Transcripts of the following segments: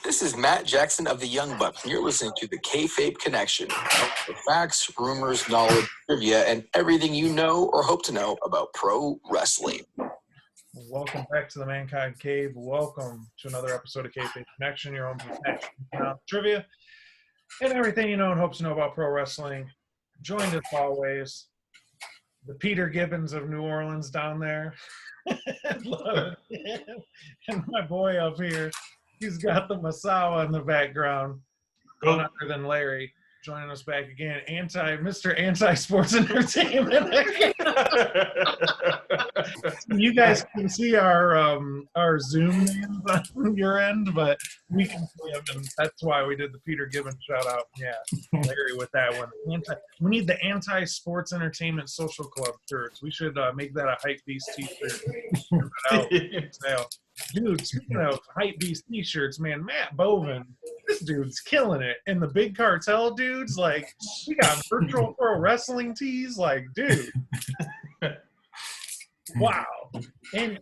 This is Matt Jackson of the Young Bucks, and you're listening to the Kayfabe Connection. For facts, rumors, knowledge, trivia, and everything you know or hope to know about pro wrestling. Welcome back to the Mankind Cave. Welcome to another episode of Kayfabe Connection, your home for facts, trivia, and everything you know and hope to know about pro wrestling. Joined as always, the Peter Gibbons of New Orleans down there. Love it. And my boy up here. He's got the Masawa in the background. None other than Larry joining us back again. Mr. Anti-Sports Entertainment. You guys can see our Zoom names on your end, but we can see them, and that's why we did the Peter Gibbons shout out. Yeah, Larry with that one. We need the Anti-Sports Entertainment Social Club shirts. We should make that a Hype Beast t-shirt. Dude, speaking of Hype Beast t-shirts, man, Matt Bovin, this dude's killing it. And the Big Cartel dudes, like, we got virtual pro wrestling tees, like, dude. Wow. And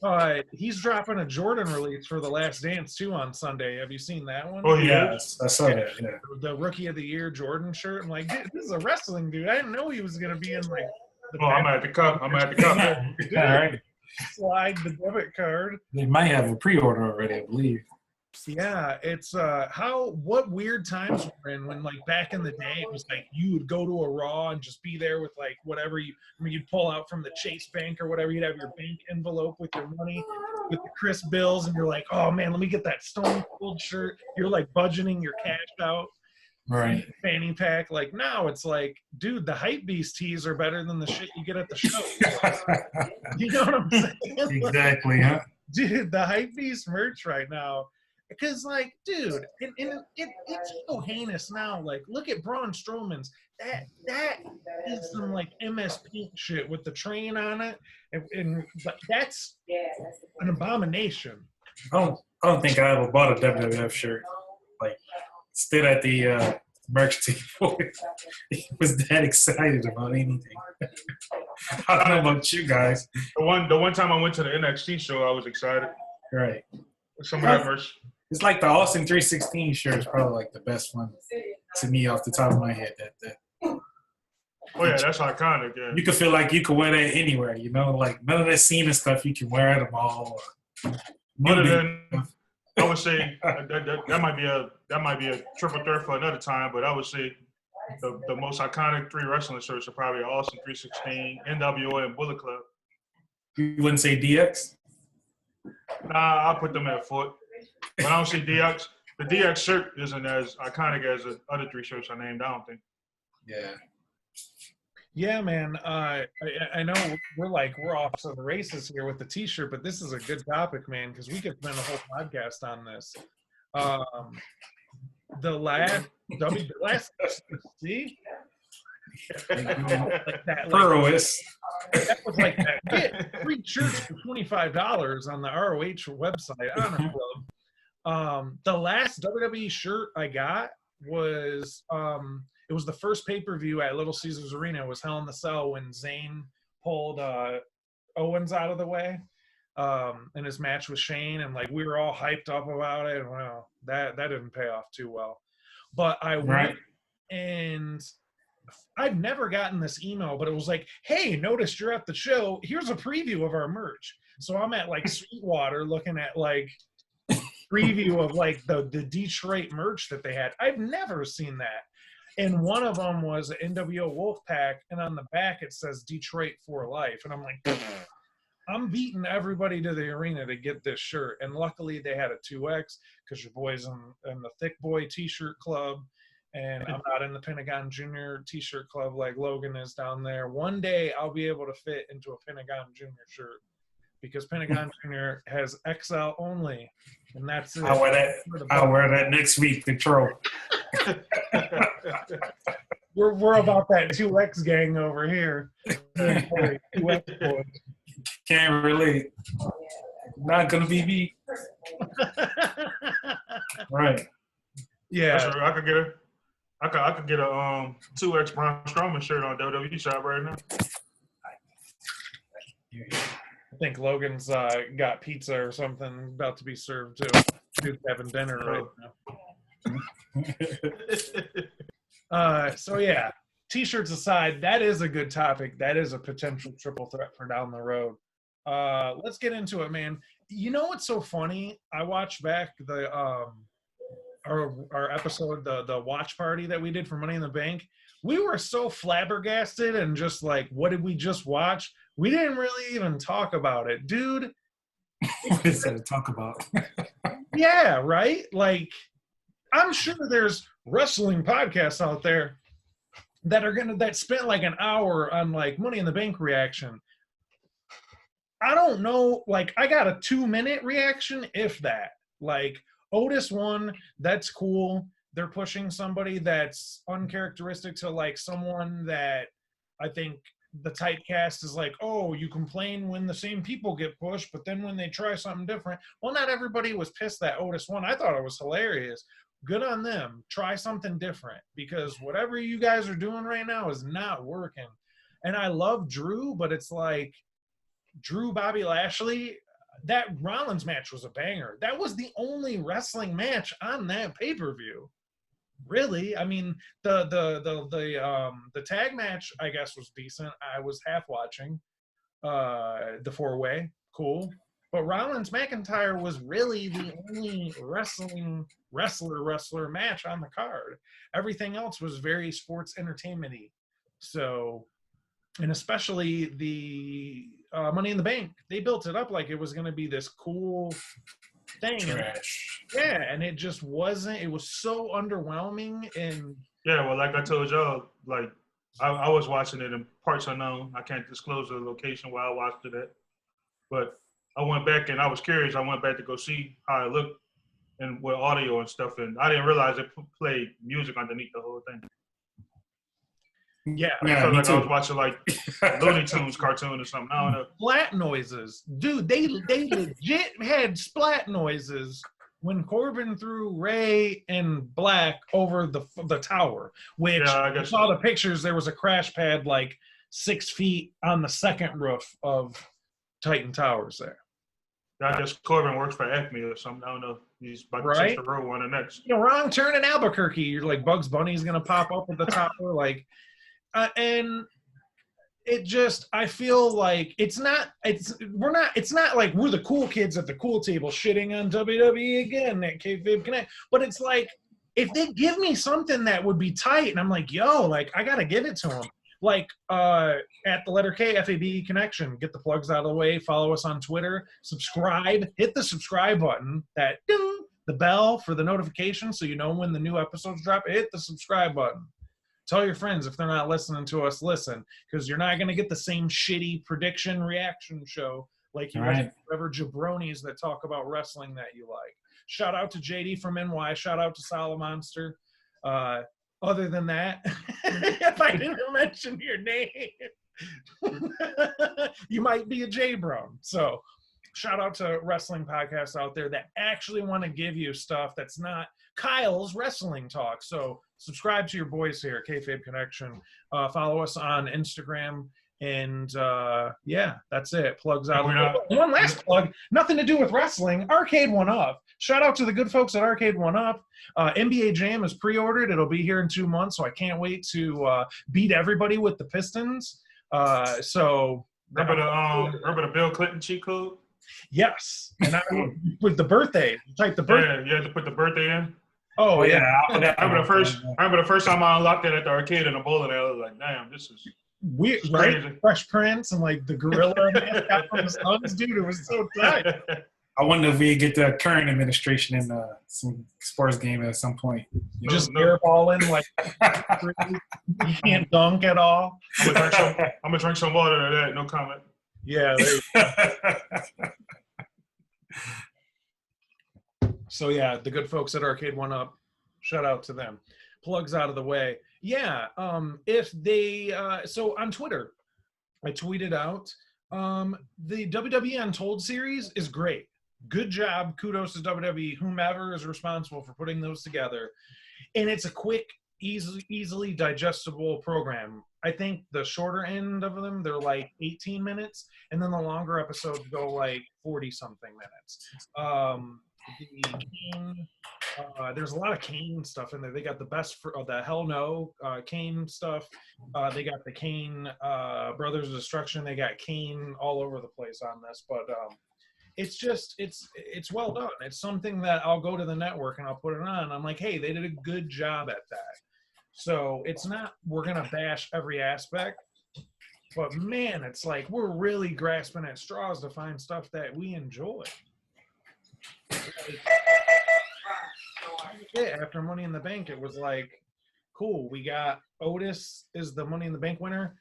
he's dropping a Jordan release for The Last Dance, too, on Sunday. Have you seen that one? Oh, yes. I saw that, yeah. The Rookie of the Year Jordan shirt. I'm like, dude, this is a wrestling dude. I didn't know he was going to be in, like, I'm at the cup. Dude, All right. Slide the debit card. They might have a pre-order already, I believe. Yeah, it's what weird times we're in when, like, back in the day, it was like you would go to a Raw and just be there with, like, whatever you'd pull out from the Chase Bank or whatever. You'd have your bank envelope with your money, with the crisp bills, and you're like, oh man, let me get that Stone Cold shirt. You're like budgeting your cash out. Right. Fanny pack. Like, now it's like, dude, the Hype Beast tees are better than the shit you get at the show. You know what I'm saying? Exactly, huh? Dude, the Hype Beast merch right now. Because, like, dude, it's so heinous now. Like, look at Braun Strowman's. That is some, like, MS Paint shit with the train on it. And that's an abomination. I don't think I ever bought a WWF shirt. Like, stood at the merch table. He was that excited about anything. I don't know about you guys. The one time I went to the NXT show, I was excited. Right. Some of that merch. It's like the Austin 316 shirt is probably like the best one to me off the top of my head. Oh yeah, that's iconic. Yeah. You could feel like you could wear that anywhere, you know, like none of that Cena stuff you can wear at a mall. Other than, I would say that might be a triple threat for another time, but I would say the most iconic three wrestling shirts are probably Austin 316, NWO, and Bullet Club. You wouldn't say DX? Nah, I'll put them at foot. But I don't see DX. The DX shirt isn't as iconic as the other three shirts I named, I don't think. Yeah. Yeah, man. I know we're off to the races here with the T-shirt, but this is a good topic, man, because we could spend a whole podcast on this. The last see. Like that was like that. Get free shirts for $25 on the ROH website, Honor Club. The last WWE shirt I got was it was the first pay-per-view at Little Caesars Arena. It was Hell in the Cell when Zayn pulled Owens out of the way in his match with Shane, and like we were all hyped up about it. And well, that didn't pay off too well. But I went and I've never gotten this email, but it was like, hey, noticed you're at the show. Here's a preview of our merch. So I'm at like Sweetwater looking at like preview of like the Detroit merch that they had. I've never seen that. And one of them was an NWO Wolfpack, and on the back it says Detroit for life. And I'm like, I'm beating everybody to the arena to get this shirt. And luckily they had a 2X because your boy's in the Thick Boy T-shirt club. And I'm not in the Pentagon Junior T-shirt club like Logan is down there. One day I'll be able to fit into a Pentagon Junior shirt because Pentagon Junior has XL only, and that's it. I'll wear that next week, Control. We're about that 2X gang over here. 2X boys. Can't relate. Not gonna be me. Right. Yeah. That's right. I could get a 2X Braun Strowman shirt on WWE shop right now. think Logan's got pizza or something about to be served too. Dude's having dinner right now. So yeah, t-shirts aside, that is a good topic. That is a potential triple threat for down the road. Let's get into it, man. You know what's so funny? I watched back the our episode, the watch party that we did for Money in the Bank. We were so flabbergasted and just like, what did we just watch? We didn't really even talk about it, dude. What is there to talk about? Yeah, right? Like, I'm sure there's wrestling podcasts out there that spent like an hour on like Money in the Bank reaction. I don't know, like I got a 2-minute reaction, if that. Like Otis won, that's cool. They're pushing somebody that's uncharacteristic to like someone that I think the typecast is like, oh, you complain when the same people get pushed, but then when they try something different. Well, not everybody was pissed that Otis won. I thought it was hilarious. Good on them. Try something different, because whatever you guys are doing right now is not working. And I love Drew, but it's like Drew, Bobby Lashley, that Rollins match was a banger. That was the only wrestling match on that pay-per-view. Really, I mean, the tag match, I guess, was decent. I was half watching the 4-way, cool. But Rollins McIntyre was really the only wrestler match on the card. Everything else was very sports entertainment-y. So, and especially the Money in the Bank, they built it up like it was going to be this cool thing. Trash. Yeah, and it just wasn't. It was so underwhelming. And Yeah, well, like I told y'all, like I was watching it in parts unknown. I can't disclose the location where I watched it at, but I went back and I was curious. I went back to go see how it looked and with audio and stuff, and I didn't realize it played music underneath the whole thing. yeah, I felt like I was watching like Looney Tunes cartoon or something. I don't know. splat noises, dude. They legit had splat noises when Corbin threw Ray and Black over the tower. Which Yeah, I I guess saw so. the pictures. There was a crash pad like 6 feet on the second roof of Titan Towers there. I guess Corbin works for Acme or something. I don't know. He's about to Right? take the road one next. You know, wrong turn in Albuquerque. You're like Bugs Bunny's gonna pop up at the tower, like, and it just, I feel like it's not like we're the cool kids at the cool table shitting on WWE again at Kayfabe Connect, but it's like if they give me something that would be tight, and I'm like, yo, like I gotta give it to them. Like at the letter K, FAB Connection, get the plugs out of the way, follow us on Twitter, subscribe, hit the subscribe button, that ding, the bell for the notification so you know when the new episodes drop, hit the subscribe button. Tell your friends if they're not listening to us, listen, because you're not going to get the same shitty prediction reaction show like you guys ever jabronis that talk about wrestling that you like. Shout out to JD from NY. Shout out to Salamonster. Other than that, if I didn't mention your name, you might be a J-Bro. So shout out to wrestling podcasts out there that actually want to give you stuff that's not Kyle's Wrestling Talk. So subscribe to your boys here, Kayfabe Connection. Follow us on Instagram. And yeah, that's it. Plugs out. One last plug, nothing to do with wrestling. Arcade 1UP. Shout out to the good folks at Arcade 1UP. NBA Jam is pre-ordered. It'll be here in 2 months, so I can't wait to beat everybody with the Pistons. So remember the Bill Clinton cheat code? Yes, and with the birthday, type the birthday. Yeah, you had to put the birthday in. Oh yeah. I remember the first time I unlocked it at the arcade in the bowling alley. I was like, damn, this is weird, right? Fresh Prince and like the gorilla mascot from the Suns, dude. It was so tight. I wonder if we get the current administration in some sports game at some point. Just airballing like you can't dunk at all. I'm gonna drink some water to that. No comment. Yeah. So yeah, the good folks at Arcade 1UP, shout out to them. Plugs out of the way. Yeah, if they so on Twitter, I tweeted out the WWE Untold series is great. Good job. Kudos to WWE, whomever is responsible for putting those together. And it's a quick easily digestible program. I think the shorter end of them, they're like 18 minutes, and then the longer episodes go like 40 something minutes. The Kane, there's a lot of Kane stuff in there. They got the best for the Hell No Kane stuff. They got the Kane Brothers of Destruction. They got Kane all over the place on this, but it's just it's well done. It's something that I'll go to the network and I'll put it on. I'm like, hey, they did a good job at that. So it's not we're gonna bash every aspect, but man, it's like we're really grasping at straws to find stuff that we enjoy. Yeah, after Money in the Bank, it was like, cool. We got Otis is the Money in the Bank winner.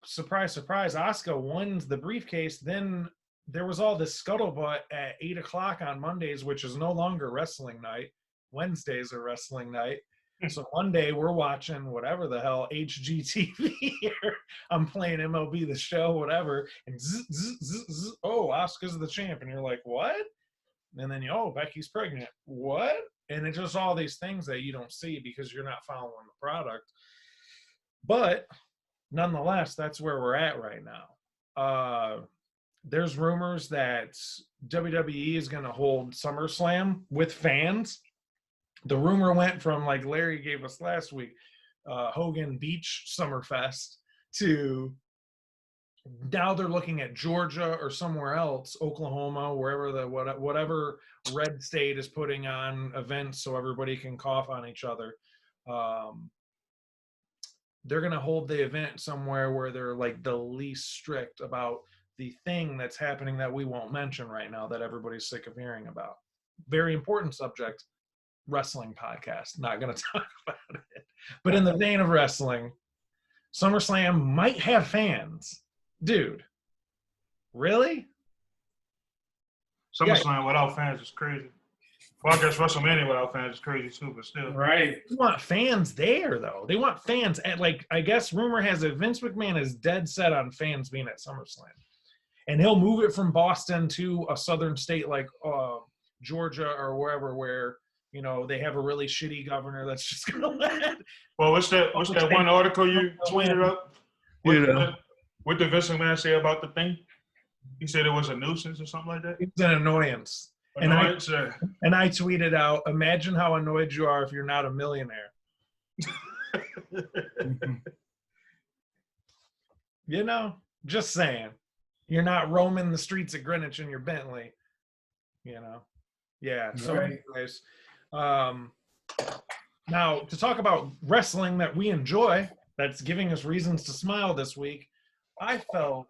Surprise, surprise. Asuka wins the briefcase. Then there was all this scuttlebutt at 8 o'clock on Mondays, which is no longer wrestling night. Wednesdays are wrestling night. So Monday we're watching whatever the hell HGTV here. I'm playing MLB The Show, whatever, and oh, Asuka's the champ, and you're like, what? And then Becky's pregnant. What? And it's just all these things that you don't see because you're not following the product. But nonetheless, that's where we're at right now. There's rumors that WWE is going to hold SummerSlam with fans. The rumor went from, like Larry gave us last week, Hogan Beach Summerfest, to now they're looking at Georgia or somewhere else, Oklahoma, wherever whatever red state is putting on events so everybody can cough on each other. They're going to hold the event somewhere where they're like the least strict about the thing that's happening that we won't mention right now that everybody's sick of hearing about. Very important subject. Wrestling podcast. Not going to talk about it. But in the vein of wrestling, SummerSlam might have fans. Dude, really? SummerSlam without fans is crazy. Well, I guess WrestleMania without fans is crazy too, but still. Right. They want fans there, though. They want fans at, like, I guess rumor has it Vince McMahon is dead set on fans being at SummerSlam. And he'll move it from Boston to a southern state like Georgia or wherever where, they have a really shitty governor that's just going to let. Well, what's that one article you tweeted up? What did Vince McMahon say about the thing? He said it was a nuisance or something like that? It's an annoyance. And I tweeted out, imagine how annoyed you are if you're not a millionaire. Just saying. You're not roaming the streets of Greenwich in your Bentley. Yeah. So anyways, now to talk about wrestling that we enjoy, that's giving us reasons to smile this week, I felt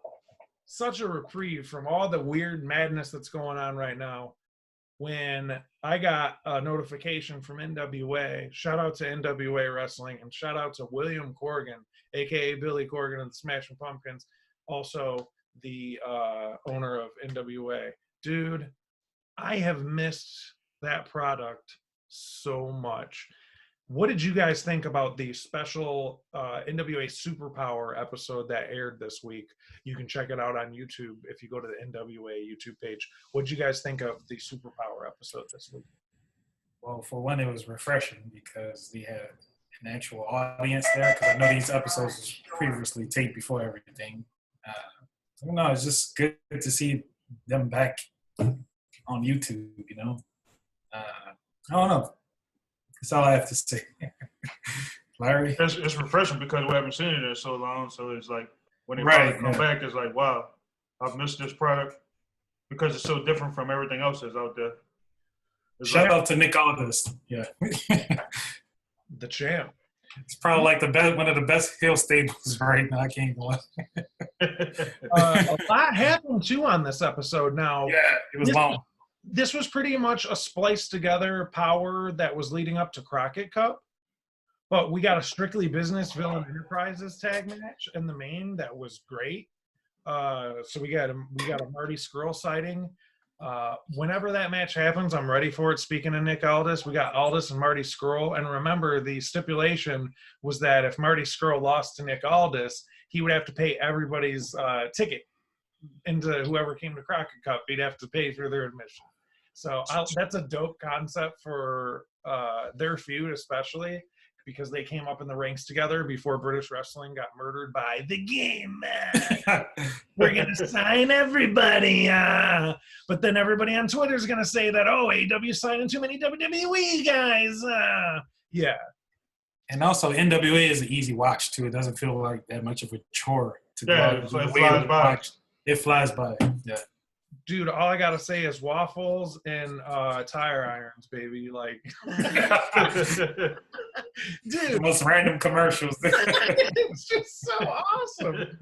such a reprieve from all the weird madness that's going on right now when I got a notification from NWA. Shout out to NWA Wrestling and shout out to William Corgan, aka Billy Corgan of the Smashing Pumpkins, also the owner of NWA. Dude, I have missed that product so much. What did you guys think about the special NWA Superpower episode that aired this week? You can check it out on YouTube if you go to the NWA YouTube page. What did you guys think of the Superpower episode this week? Well, for one, it was refreshing because we had an actual audience there, because I know these episodes was previously taped before everything. No, it's just good to see them back on YouTube, I don't know. That's all I have to say. Larry? It's refreshing because we haven't seen it in so long, so it's like when they come back, it's like, wow, I've missed this product because it's so different from everything else that's out there. Shout out to Nick Aldis. Yeah. The champ. It's probably like one of the best heel stables right now. I can't go on. A lot happened too on this episode. Now, yeah, it was long. This was pretty much a spliced together power that was leading up to Crockett Cup, but we got a Strictly Business Villain Enterprises tag match in the main that was great. So we got a Marty Scurll sighting. Whenever that match happens, I'm ready for it. Speaking of Nick Aldis, we got Aldis and Marty Scurll. And remember, the stipulation was that if Marty Scurll lost to Nick Aldis, he would have to pay everybody's ticket into whoever came to Crockett Cup. He'd have to pay for their admission. So that's a dope concept for their feud, especially because they came up in the ranks together before British wrestling got murdered by the game man. We're going to sign everybody. But then everybody on Twitter is going to say that, oh, AEW signing too many WWE guys. Yeah. And also, NWA is an easy watch, too. It doesn't feel like that much of a chore to go Yeah, out it and flies by. watch. It flies by. Yeah. Dude, all I gotta say is waffles and tire irons, baby. Like, The dude, most random commercials. it's just so awesome.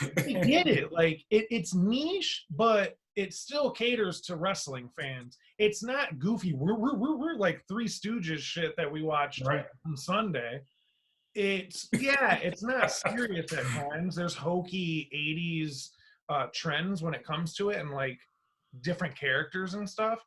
I get it. Like, it's niche, but it still caters to wrestling fans. It's not goofy. We're like Three Stooges shit that we watched Right. on Sunday. It's not serious at times. There's hokey 80s trends when it comes to it and like different characters and stuff.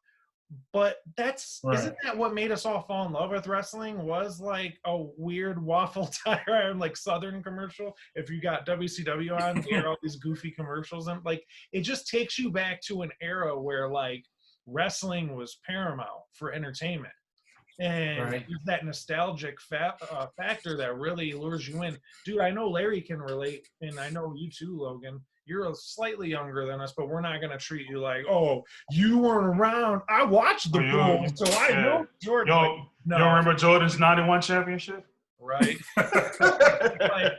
But isn't that what made us all fall in love with wrestling? Was like a weird waffle tire iron, like Southern commercial. If you got WCW on, you hear all these goofy commercials, and like it just takes you back to an era where like wrestling was paramount for entertainment. And there's that nostalgic factor that really lures you in. Dude, I know Larry can relate, and I know you too, Logan. You're slightly younger than us, but we're not going to treat you like, oh, you weren't around. I watched the Bulls, so I know Jordan. Yo, like, no. You don't remember Jordan's 91 championship? Right? Like,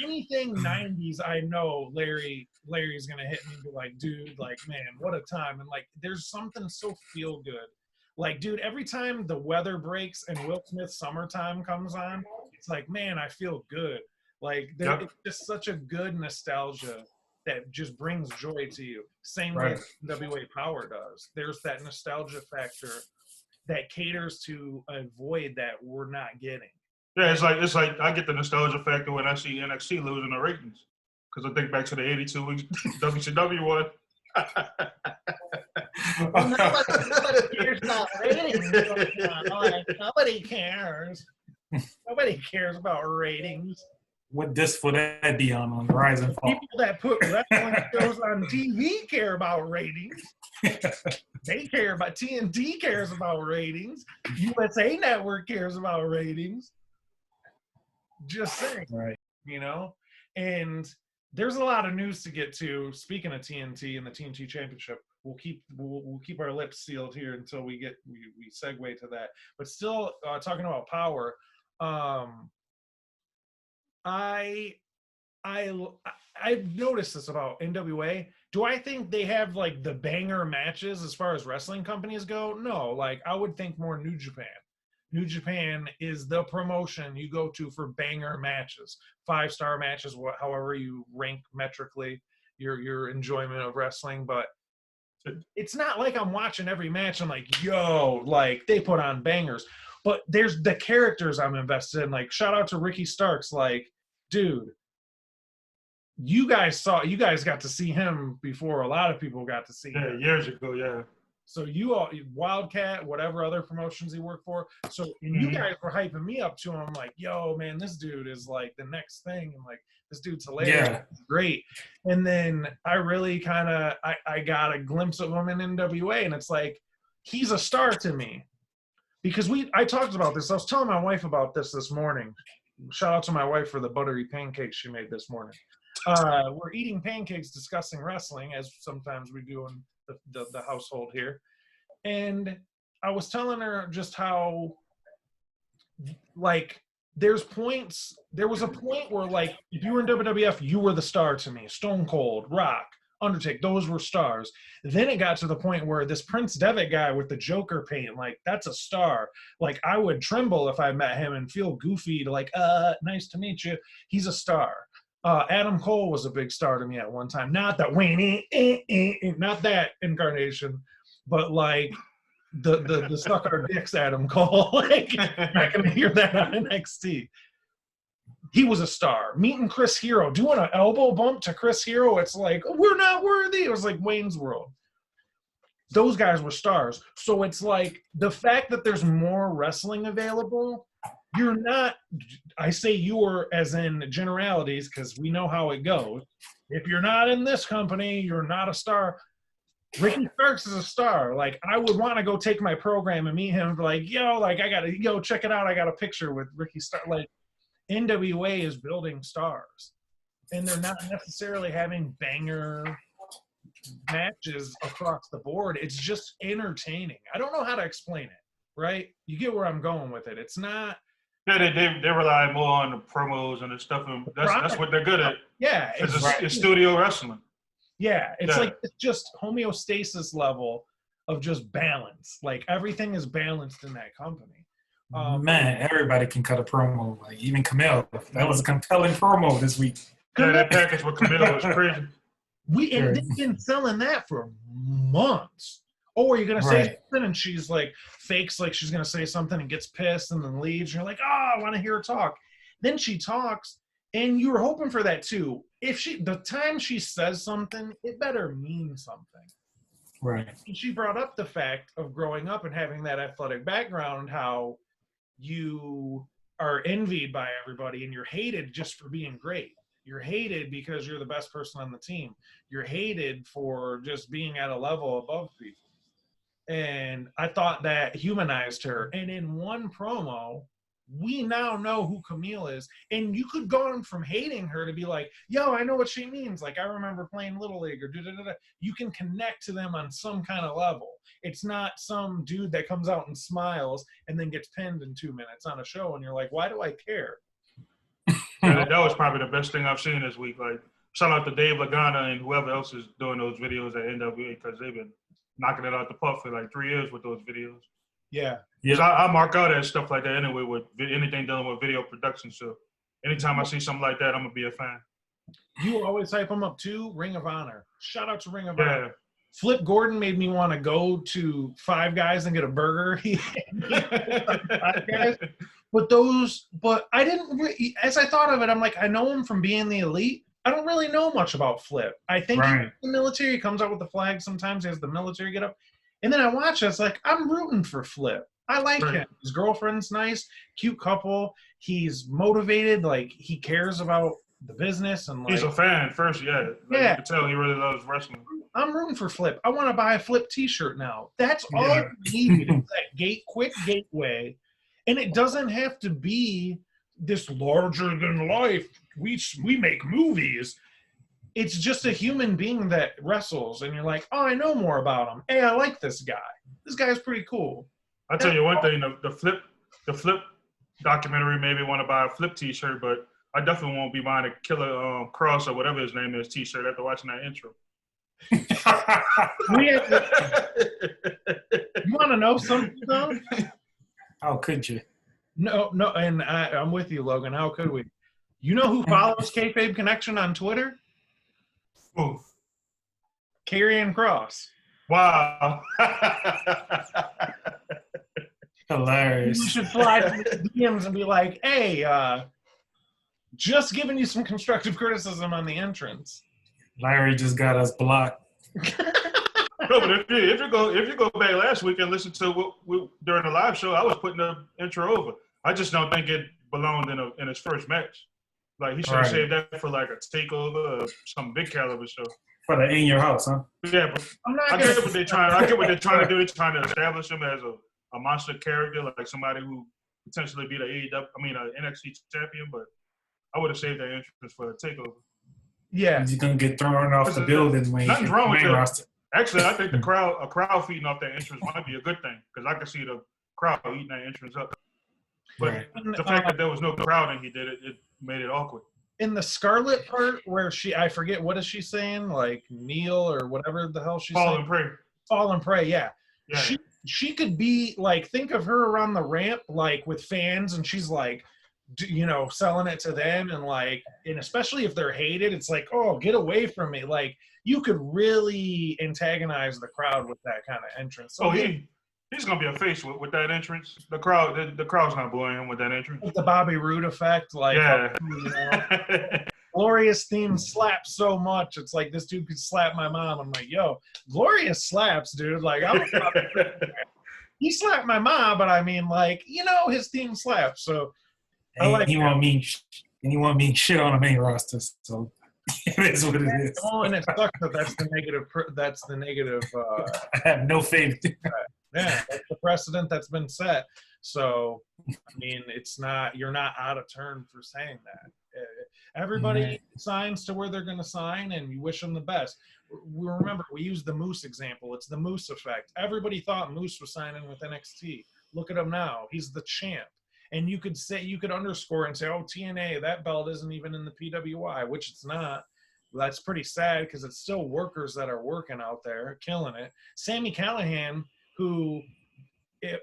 anything 90s, I know Larry's going to hit me and be like, dude, like, man, what a time. And, like, there's something so feel good. Like, dude, every time the weather breaks and Will Smith's Summertime comes on, it's like, man, I feel good. Like, it's just such a good nostalgia that just brings joy to you. Same way WA Power does. There's that nostalgia factor that caters to a void that we're not getting. Yeah, it's like I get the nostalgia factor when I see NXT losing the ratings. Because I think back to the 82 weeks WCW one. Well, nobody cares about ratings. Like, nobody cares. Nobody cares about ratings. What disc would that be on Rise and Fall? People that put wrestling shows on TV care about ratings. They care about TNT cares about ratings. USA Network cares about ratings. Just saying, you know. And there's a lot of news to get to. Speaking of TNT and the TNT Championship, we'll keep our lips sealed here until we segue to that. But still, talking about Power. I've noticed this about NWA. Do I think they have like the banger matches as far as wrestling companies go? No, like I would think more New Japan. New Japan is the promotion you go to for banger matches, 5-star matches, however you rank metrically your enjoyment of wrestling. But it's not like I'm watching every match. I'm like, yo, like they put on bangers. But there's the characters I'm invested in. Like, shout out to Ricky Starks. Like, dude, you guys got to see him before a lot of people got to see him. Yeah, years ago, yeah. So you all, Wildcat, whatever other promotions he worked for. So you guys were hyping me up to him. I'm like, yo, man, this dude is like the next thing. And like, this dude's hilarious. Yeah. Great. And then I really kind of, I got a glimpse of him in NWA. And it's like, he's a star to me. Because I talked about this. I was telling my wife about this morning. Shout out to my wife for the buttery pancakes she made this morning. We're eating pancakes discussing wrestling, as sometimes we do in the household here. And I was telling her just how, like, there was a point where, like, if you were in WWF, you were the star to me. Stone Cold, Rock, Undertaker, those were stars. Then it got to the point where this Prince Devitt guy with the Joker paint, like, that's a star. Like, I would tremble if I met him and feel goofy to like, nice to meet you. He's a star. Adam Cole was a big star to me at one time. Not that Wayne, not that incarnation, but like the suck our dicks Adam Cole. Like, I can hear that on NXT. He was a star. Meeting Chris Hero, doing an elbow bump to Chris Hero, it's like, we're not worthy. It was like Wayne's World. Those guys were stars. So it's like the fact that there's more wrestling available, you're not, I say you're as in generalities because we know how it goes. If you're not in this company, you're not a star. Ricky Starks is a star. Like, I would want to go take my program and meet him. Like, yo, like, I got to go check it out. I got a picture with Ricky Starks. Like, NWA is building stars. And they're not necessarily having banger matches across the board. It's just entertaining. I don't know how to explain it, right? You get where I'm going with it. It's not. Yeah, they rely more on the promos and the stuff. And that's what they're good at. Yeah. It's studio wrestling. Yeah, it's like it's just homeostasis level of just balance. Like everything is balanced in that company. Man, everybody can cut a promo. Like even Camille, that was a compelling promo this week. Yeah, that package with Camille was crazy. They've been selling that for months. Oh, are you gonna say something? And she's like fakes like she's gonna say something and gets pissed and then leaves. And you're like, oh, I want to hear her talk. Then she talks. And you were hoping for that too. If the time she says something, it better mean something. Right. And she brought up the fact of growing up and having that athletic background, how you are envied by everybody and you're hated just for being great. You're hated because you're the best person on the team. You're hated for just being at a level above people. And I thought that humanized her. And in one promo, we now know who Camille is. And you could go on from hating her to be like, yo, I know what she means. Like, I remember playing Little League or da-da-da-da. You can connect to them on some kind of level. It's not some dude that comes out and smiles and then gets pinned in 2 minutes on a show. And you're like, why do I care? That was probably the best thing I've seen this week. Like, shout out to Dave Lagana and whoever else is doing those videos at NWA because they've been knocking it out the park for like 3 years with those videos. Yeah. Because I mark out at stuff like that anyway with anything dealing with video production. So anytime I see something like that, I'm going to be a fan. You always hype them up too. Ring of Honor. Shout out to Ring of Honor. Flip Gordon made me want to go to Five Guys and get a burger. Five Guys. But I didn't, as I thought of it, I'm like, I know him from being the Elite. I don't really know much about Flip. I think he's in the military. He comes out with the flag sometimes. He has the military get up. And then I watch it. It's like, I'm rooting for Flip. I like him. His girlfriend's nice, cute couple. He's motivated. Like, he cares about the business. And like, he's a fan first, yeah. Like, you can tell he really loves wrestling. I'm rooting for Flip. I want to buy a Flip t-shirt now. That's all you need is that quick gateway. And it doesn't have to be this larger than life. We make movies. It's just a human being that wrestles, and you're like, oh, I know more about him. Hey, I like this guy. This guy's pretty cool. I'll tell you one thing, the Flip documentary made me want to buy a Flip t-shirt, but I definitely won't be buying a Killer Cross or whatever his name is t-shirt after watching that intro. You want to know something, though? How could you? No, and I'm with you, Logan. How could we? You know who follows Kayfabe Connection on Twitter? Who? Karrion Kross. Wow. Hilarious. You should fly to the DMs and be like, hey, just giving you some constructive criticism on the entrance. Larry just got us blocked. No, but if you go back last week and listen to what during the live show, I was putting the intro over. I just don't think it belonged in his first match. Like, he should have saved that for like a takeover or some big caliber show. For the In Your House, huh? Yeah, but I get what they're trying to do. They're trying to establish him as a monster character, like somebody who potentially be the NXT champion. But I would have saved that entrance for a takeover. Yeah, he's gonna get thrown off the building when nothing's wrong with roster. Actually, I think a crowd feeding off that entrance might be a good thing because I can see the crowd eating that entrance up. But the fact that there was no crowd and he did it, it made it awkward. In the Scarlet part where I forget, what is she saying? Like, kneel or whatever the hell she's saying? Fall and pray. Fall and pray, yeah. Yeah. She could be, like, think of her around the ramp, like, with fans, and she's, like, selling it to them, and, like, and especially if they're hated, it's like, oh, get away from me. Like, you could really antagonize the crowd with that kind of entrance. So he's gonna be a face with that entrance. The crowd's not booing him with that entrance. The Bobby Roode effect, like, Glorious theme slaps so much. It's like, this dude could slap my mom. I'm like, yo, Glorious slaps, dude. Like, he slapped my mom, but I mean, like, his theme slaps. So he won't mean shit on the main roster. So It is what it is. Oh, and it sucks that that's the negative. That's the negative. I have no faith. Yeah, that's the precedent that's been set. So, I mean, it's not. You're not out of turn for saying that. Everybody signs to where they're going to sign, and you wish them the best. We remember we used the Moose example. It's the Moose effect. Everybody thought Moose was signing with NXT. Look at him now. He's the champ. And you could underscore and say, oh, TNA, that belt isn't even in the PWI, which it's not. That's pretty sad because it's still workers that are working out there, killing it. Sami Callihan, who,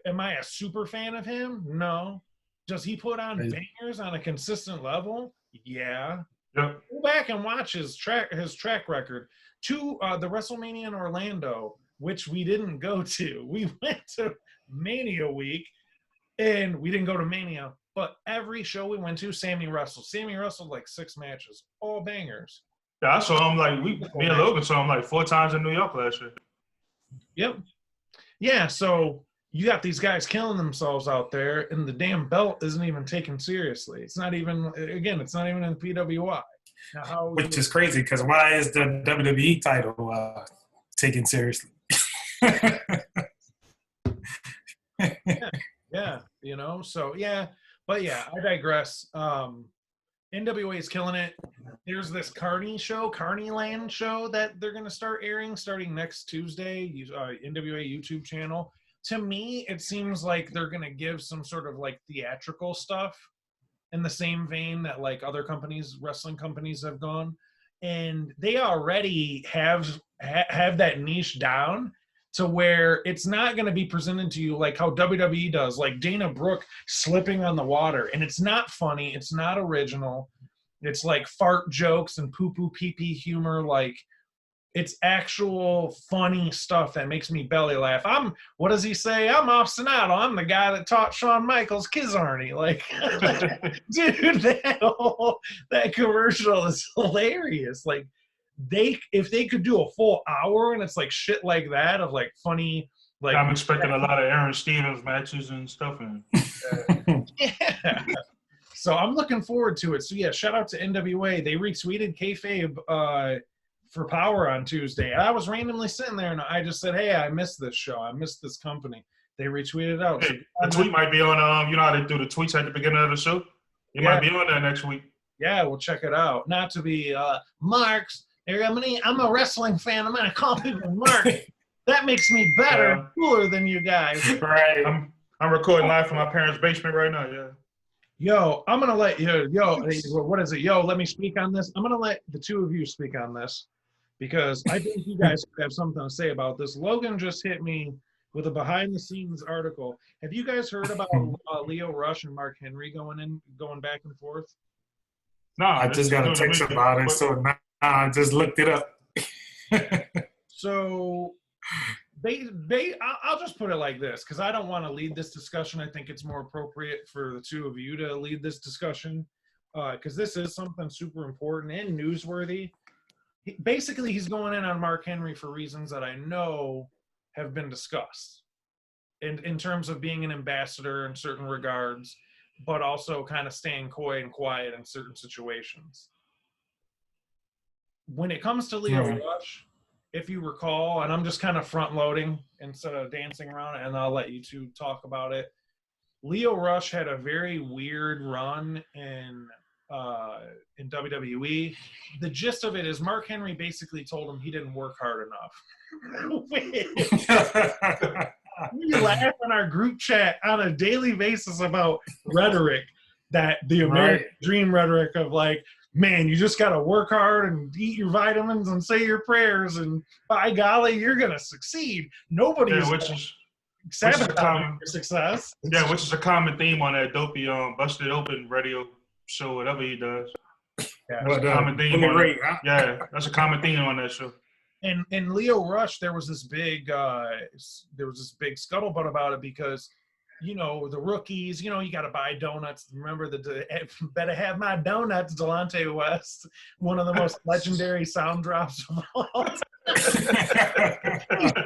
am I a super fan of him? No. Does he put on bangers on a consistent level? Yeah. Yep. Go back and watch his track record. To the WrestleMania in Orlando, which we didn't go to. We went to Mania week, and we didn't go to Mania. But every show we went to, Sammy wrestled. Sammy wrestled like 6 matches, all bangers. Yeah, I saw him like me and Logan saw him like 4 times in New York last year. Yep. Yeah, so you got these guys killing themselves out there, and the damn belt isn't even taken seriously. It's not even in the PWI. Now, Which is crazy because why is the WWE title taken seriously? yeah, so yeah, but yeah, I digress. NWA is killing it. There's this Carneyland show that they're going to start airing starting next Tuesday, NWA YouTube channel. To me, it seems like they're going to give some sort of like theatrical stuff in the same vein that like other wrestling companies have gone. And they already have that niche down to where it's not going to be presented to you like how WWE does, like Dana Brooke slipping on the water. And it's not funny. It's not original. It's like fart jokes and poo-poo pee-pee humor. Like, it's actual funny stuff that makes me belly laugh. What does he say? I'm obstinato. I'm the guy that taught Shawn Michaels Kids Arnie. Like, dude, that commercial is hilarious. Like, if they could do a full hour and it's like shit like that of like funny, like I'm expecting a lot of Aaron Stevens matches and stuff. Yeah. So I'm looking forward to it. So yeah, shout out to NWA. They retweeted Kayfabe for Power on Tuesday. I was randomly sitting there and I just said, hey, I missed this show. I missed this company. They retweeted it out. Hey, the tweet might be on, you know how they do the tweets at the beginning of the show? It might be on there next week. Yeah, we'll check it out. Not to be Marks. I'm a wrestling fan. I'm going to call people Mark. That makes me better, cooler than you guys. Right. I'm recording live from my parents' basement right now, yeah. Yo, I'm going to let you, what is it? Yo, let me speak on this. I'm going to let the two of you speak on this because I think you guys have something to say about this. Logan just hit me with a behind-the-scenes article. Have you guys heard about Leo Rush and Mark Henry going back and forth? No, I just got a text about it, so now I just looked it up. So I'll just put it like this because I don't want to lead this discussion. I think it's more appropriate for the two of you to lead this discussion because this is something super important and newsworthy. Basically, he's going in on Mark Henry for reasons that I know have been discussed in terms of being an ambassador in certain regards, but also kind of staying coy and quiet in certain situations. When it comes to Leo Rush, if you recall, and I'm just kind of front loading instead of dancing around it, and I'll let you two talk about it. Leo Rush had a very weird run in WWE. The gist of it is Mark Henry basically told him he didn't work hard enough. We laugh in our group chat on a daily basis about rhetoric, that the American dream rhetoric of like, man, you just got to work hard and eat your vitamins and say your prayers, and by golly, you're going to succeed. Nobody's sabotaging your success. Yeah, which is a common theme on that dopey Busted Open radio show, whatever he does. Yeah, that's a common theme on that. Yeah, that's a common theme on that show. And Leo Rush, there was this big scuttlebutt about it because, the rookies, you got to buy donuts. Remember better have my donuts, Delonte West, one of the most legendary sound drops of all time. He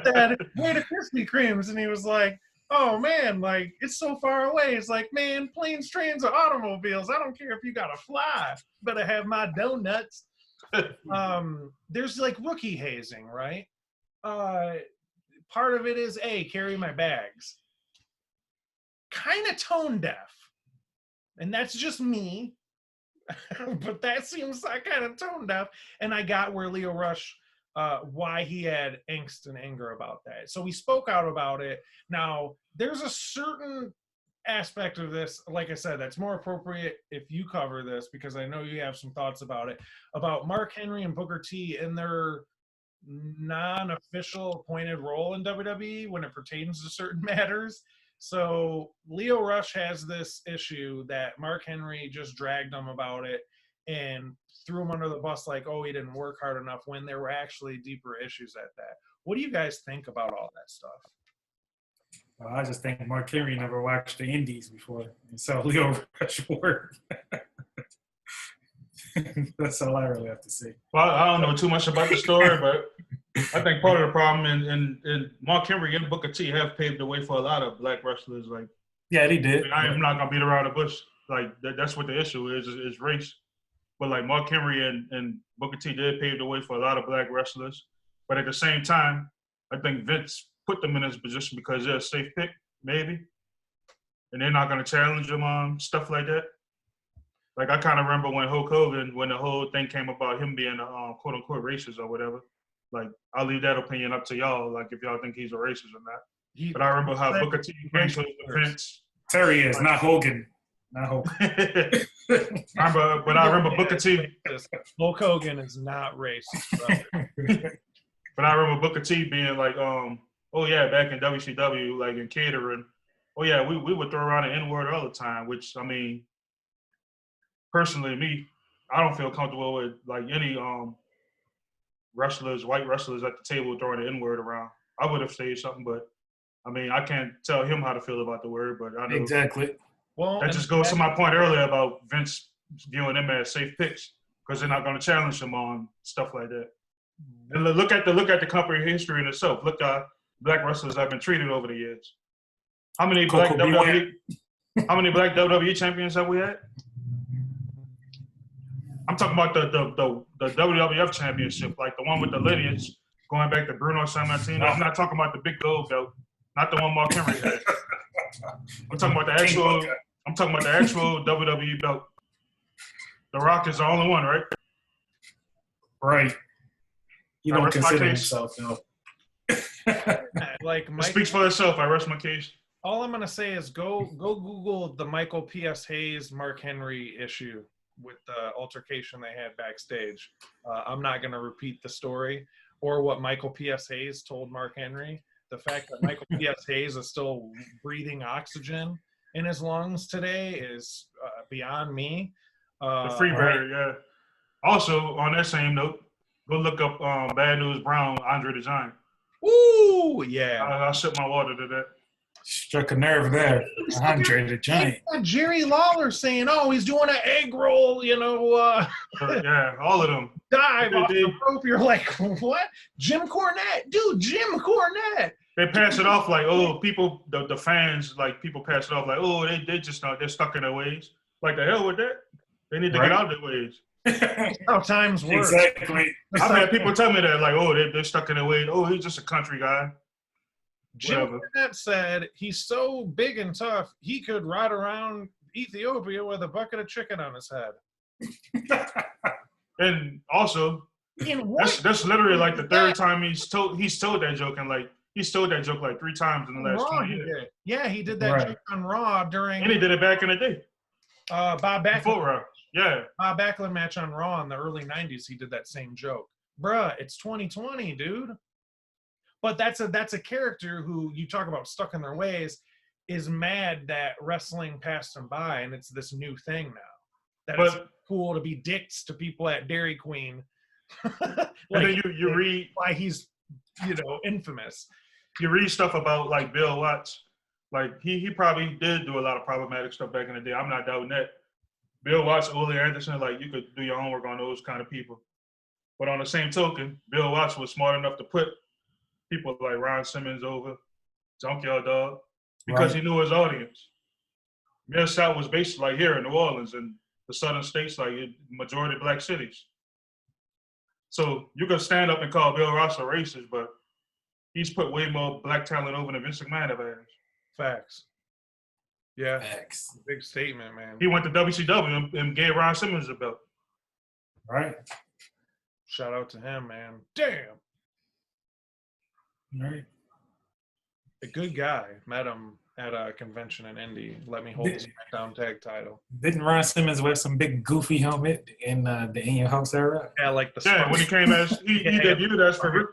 said, "Where the Krispy Kremes?" And he was like, "Oh man, like it's so far away." It's like, man, planes, trains, or automobiles. I don't care if you got to fly. Better have my donuts. There's like rookie hazing, right? Part of it is, carry my bags. Kind of tone deaf. And that's just me. But that seems like kind of tone deaf. And I got where Leo Rush, why he had angst and anger about that. So we spoke out about it. Now, there's a certain aspect of this, like I said, that's more appropriate if you cover this, because I know you have some thoughts about it, about Mark Henry and Booker T and their non-official appointed role in WWE when it pertains to certain matters. So Leo Rush has this issue that Mark Henry just dragged him about it and threw him under the bus like, oh, he didn't work hard enough, when there were actually deeper issues at that. What do you guys think about all that stuff? Well, I just think Mark Henry never watched the Indies before, and so Leo Rush worked. That's all I really have to say. Well, I don't know too much about the story, but I think part of the problem in Mark Henry and Booker T have paved the way for a lot of black wrestlers. Like, Yeah, he did. I'm not gonna beat around the bush. Like that's what the issue is race. But like Mark Henry and Booker T did pave the way for a lot of black wrestlers. But at the same time, I think Vince put them in this position because they're a safe pick, maybe, and they're not gonna challenge them on stuff like that. Like I kind of remember when Hulk Hogan, when the whole thing came about him being a quote unquote racist or whatever. Like I'll leave that opinion up to y'all. Like if y'all think he's a racist or not. But I remember how Booker T came to his defense. Terry is not Hogan. Not Hogan. I remember Booker T. Hulk Hogan is not racist. But I remember Booker T being like, oh yeah, back in WCW, like in catering, oh yeah, we would throw around an N-word all the time, which I mean, personally, me, I don't feel comfortable with like any wrestlers, white wrestlers at the table throwing the N-word around. I would have said something, but I mean, I can't tell him how to feel about the word, but I know Exactly. Well, that just goes to my point earlier about Vince viewing them as safe picks because they're not going to challenge him on stuff like that. And look at the company history in itself. Look how black wrestlers have been treated over the years. How many black WWE champions have we had? I'm talking about the WWF championship, like the one with the lineage going back to Bruno Sammartino. I'm not talking about the big gold belt, not the one Mark Henry had. I'm talking about the actual WWE belt. The Rock is the only one, right? Right. He don't consider himself, though. Like It speaks for itself. I rest my case. All I'm gonna say is go Google the Michael P.S. Hayes Mark Henry issue with the altercation they had backstage. I'm not gonna repeat the story or what Michael P.S. Hayes told Mark Henry. The fact that Michael P.S. Hayes is still breathing oxygen in his lungs today is beyond me. The Freebird, yeah. Also, on that same note, go look up Bad News Brown, Andre the Giant. Ooh, yeah. I'll sip my water to that. Struck a nerve there. Andre the Giant. Jerry Lawler saying, oh, he's doing an egg roll, Yeah, all of them. Dive off the rope. You're like, what? Jim Cornette. Dude, Jim Cornette. They pass it off like, oh, people, the fans, like, people pass it off like, oh, they just not, they're stuck in their ways. Like, the hell with that? They need to get out of their ways. How times work. Exactly. I've had people tell me that, like, oh, they're stuck in their ways. Oh, he's just a country guy. Jim Cornette said he's so big and tough, he could ride around Ethiopia with a bucket of chicken on his head. And also, that's literally like the third time he's told that joke, and like he's told that joke like 3 times in the last 20 years. Yeah, he did that joke on Raw during. And he did it back in the day. Bob Backlund. Before Raw. Yeah. Bob Backlund match on Raw in the early 90s, he did that same joke. Bruh, it's 2020, dude. But that's a character who, you talk about stuck in their ways, is mad that wrestling passed him by, and it's this new thing now. It's cool to be dicks to people at Dairy Queen. Like, and then you read why he's, infamous. You read stuff about like Bill Watts. Like he probably did do a lot of problematic stuff back in the day. I'm not doubting that. Bill Watts, Ole Anderson, like you could do your homework on those kind of people. But on the same token, Bill Watts was smart enough to put people like Ron Simmons over, Junkyard Dog, because he knew his audience. Mid-South was based like here in New Orleans and the southern states, like majority black cities. So you can stand up and call Bill Ross a racist, but he's put way more black talent over than Vince McMahon ever has. Facts. Yeah. Facts. Big statement, man. He went to WCW and gave Ron Simmons a belt. Right. Shout out to him, man. Damn. Right. A good guy. Met him at a convention in Indy. Let me hold the SmackDown tag title. Didn't Ron Simmons wear some big goofy helmet in the In Your House era? Yeah, like the Yeah, when he came as he debuted as Farouk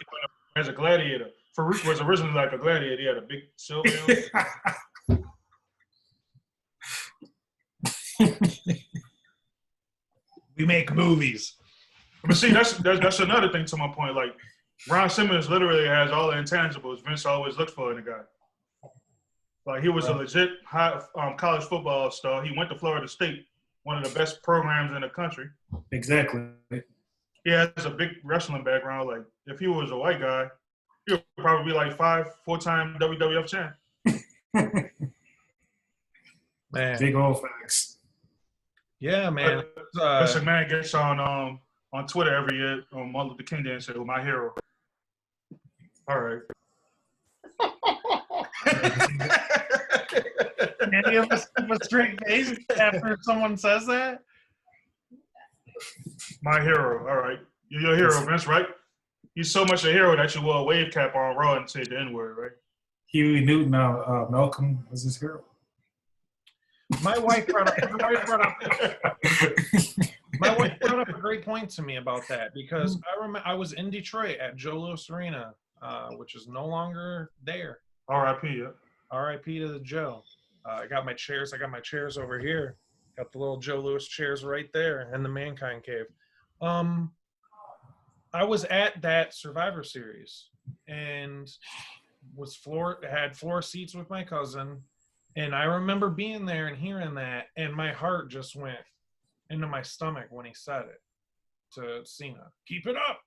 as a gladiator. Farouk was originally like a gladiator. He had a big silver helmet. We make movies. But see, that's another thing to my point. Like, Ron Simmons literally has all the intangibles Vince always looked for in a guy. Like, he was a legit high college football star. He went to Florida State, one of the best programs in the country. Exactly. He has a big wrestling background. Like, if he was a white guy, he would probably be like 4-time WWF champ. Man. Big old facts. Yeah, man. Vince McMahon gets on Twitter every year on Martin Luther King Day and said, "Well, my hero." All right. Any of us keep a straight face after someone says that? My hero. All right. You're your hero, Vince, right? He's so much a hero that you wore a wave cap on Raw and said the N-word, right? Huey Newton, Malcolm was his hero. My wife brought up a great point to me about that, because I remember I was in Detroit at Joe Louis Arena, which is no longer there. R.I.P. Yeah. R.I.P. to the Joe. I got my chairs over here. Got the little Joe Louis chairs right there in the Mankind Cave. I was at that Survivor Series and had floor seats with my cousin. And I remember being there and hearing that, and my heart just went into my stomach when he said it to Cena. Keep it up.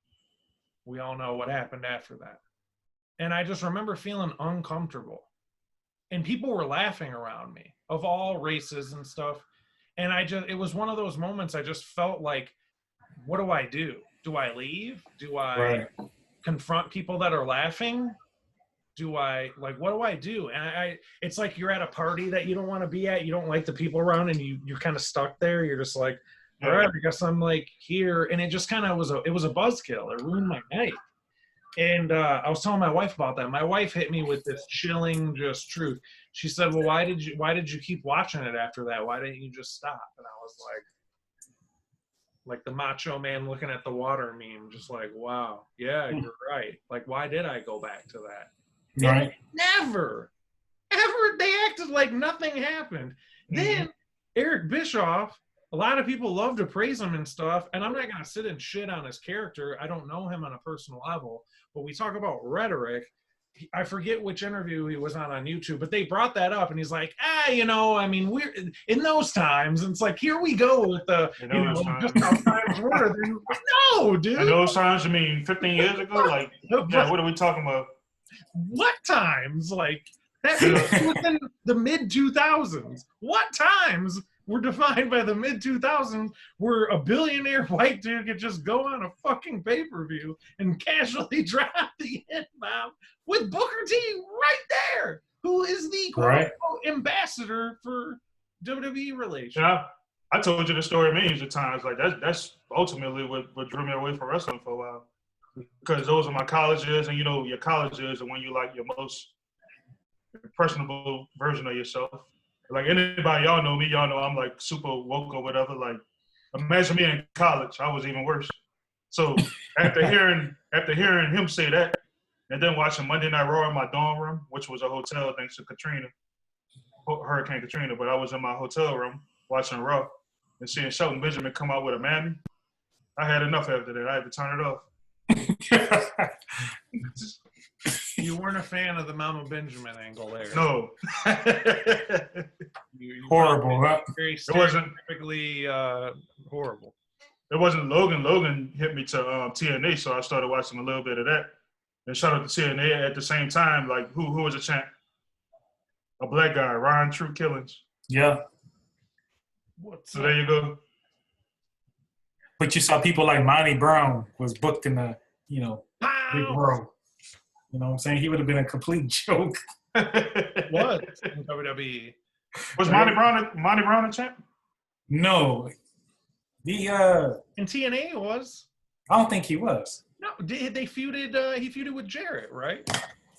We all know what happened after that. And I just remember feeling uncomfortable. And people were laughing around me of all races and stuff. And it was one of those moments I just felt like, what do I do? Do I leave? Do I confront people that are laughing? What do I do? And it's like you're at a party that you don't want to be at. You don't like the people around, and you're kind of stuck there. You're just like, all right, I guess I'm like here. And it just kind of was a buzzkill. It ruined my night. And I was telling my wife about that. My wife hit me with this chilling just truth. She said, well, why did you keep watching it after that? Why didn't you just stop? And I was like the Macho Man looking at the water meme, just like, wow, yeah, you're right. Like, why did I go back to that? Right. Never, ever. They acted like nothing happened. Then Eric Bischoff, a lot of people love to praise him and stuff, and I'm not going to sit and shit on his character. I don't know him on a personal level, but we talk about rhetoric. I forget which interview he was on YouTube, but they brought that up, and he's like, we're in those times. And it's like, here we go with the, just how times were. No, dude. In those times, you mean 15 years ago? Like, yeah, what are we talking about? What times? Like, that was within the mid-2000s. What times were defined by the mid-2000s where a billionaire white dude could just go on a fucking pay-per-view and casually drop the N-bomb with Booker T right there, who is the quote-unquote ambassador for WWE relations. Yeah, I told you the story millions of times. Like, that's ultimately what drew me away from wrestling for a while. Because those are my college years, and your college years are when you like your most personable version of yourself. Like, anybody, y'all know me, y'all know I'm like super woke or whatever. Like, imagine me in college, I was even worse. So after hearing him say that, and then watching Monday Night Raw in my dorm room, which was a hotel thanks to Hurricane Katrina, but I was in my hotel room watching Raw and seeing Shelton Benjamin come out with a mammy, I had enough after that. I had to turn it off. You weren't a fan of the Mama Benjamin angle there. No. You Horrible. Very stereotypically horrible. It wasn't Logan. Logan hit me to TNA, so I started watching a little bit of that. And shout out to TNA at the same time. Like, who was a champ? A black guy, Ryan True Killings. Yeah. So there you go. But you saw people like Monty Brown was booked in the, big Pow! world. You know what I'm saying? He would have been a complete joke. Was in WWE. Was Monty Brown a champ? No. In TNA was. I don't think he was. No, they feuded. He feuded with Jarrett, right?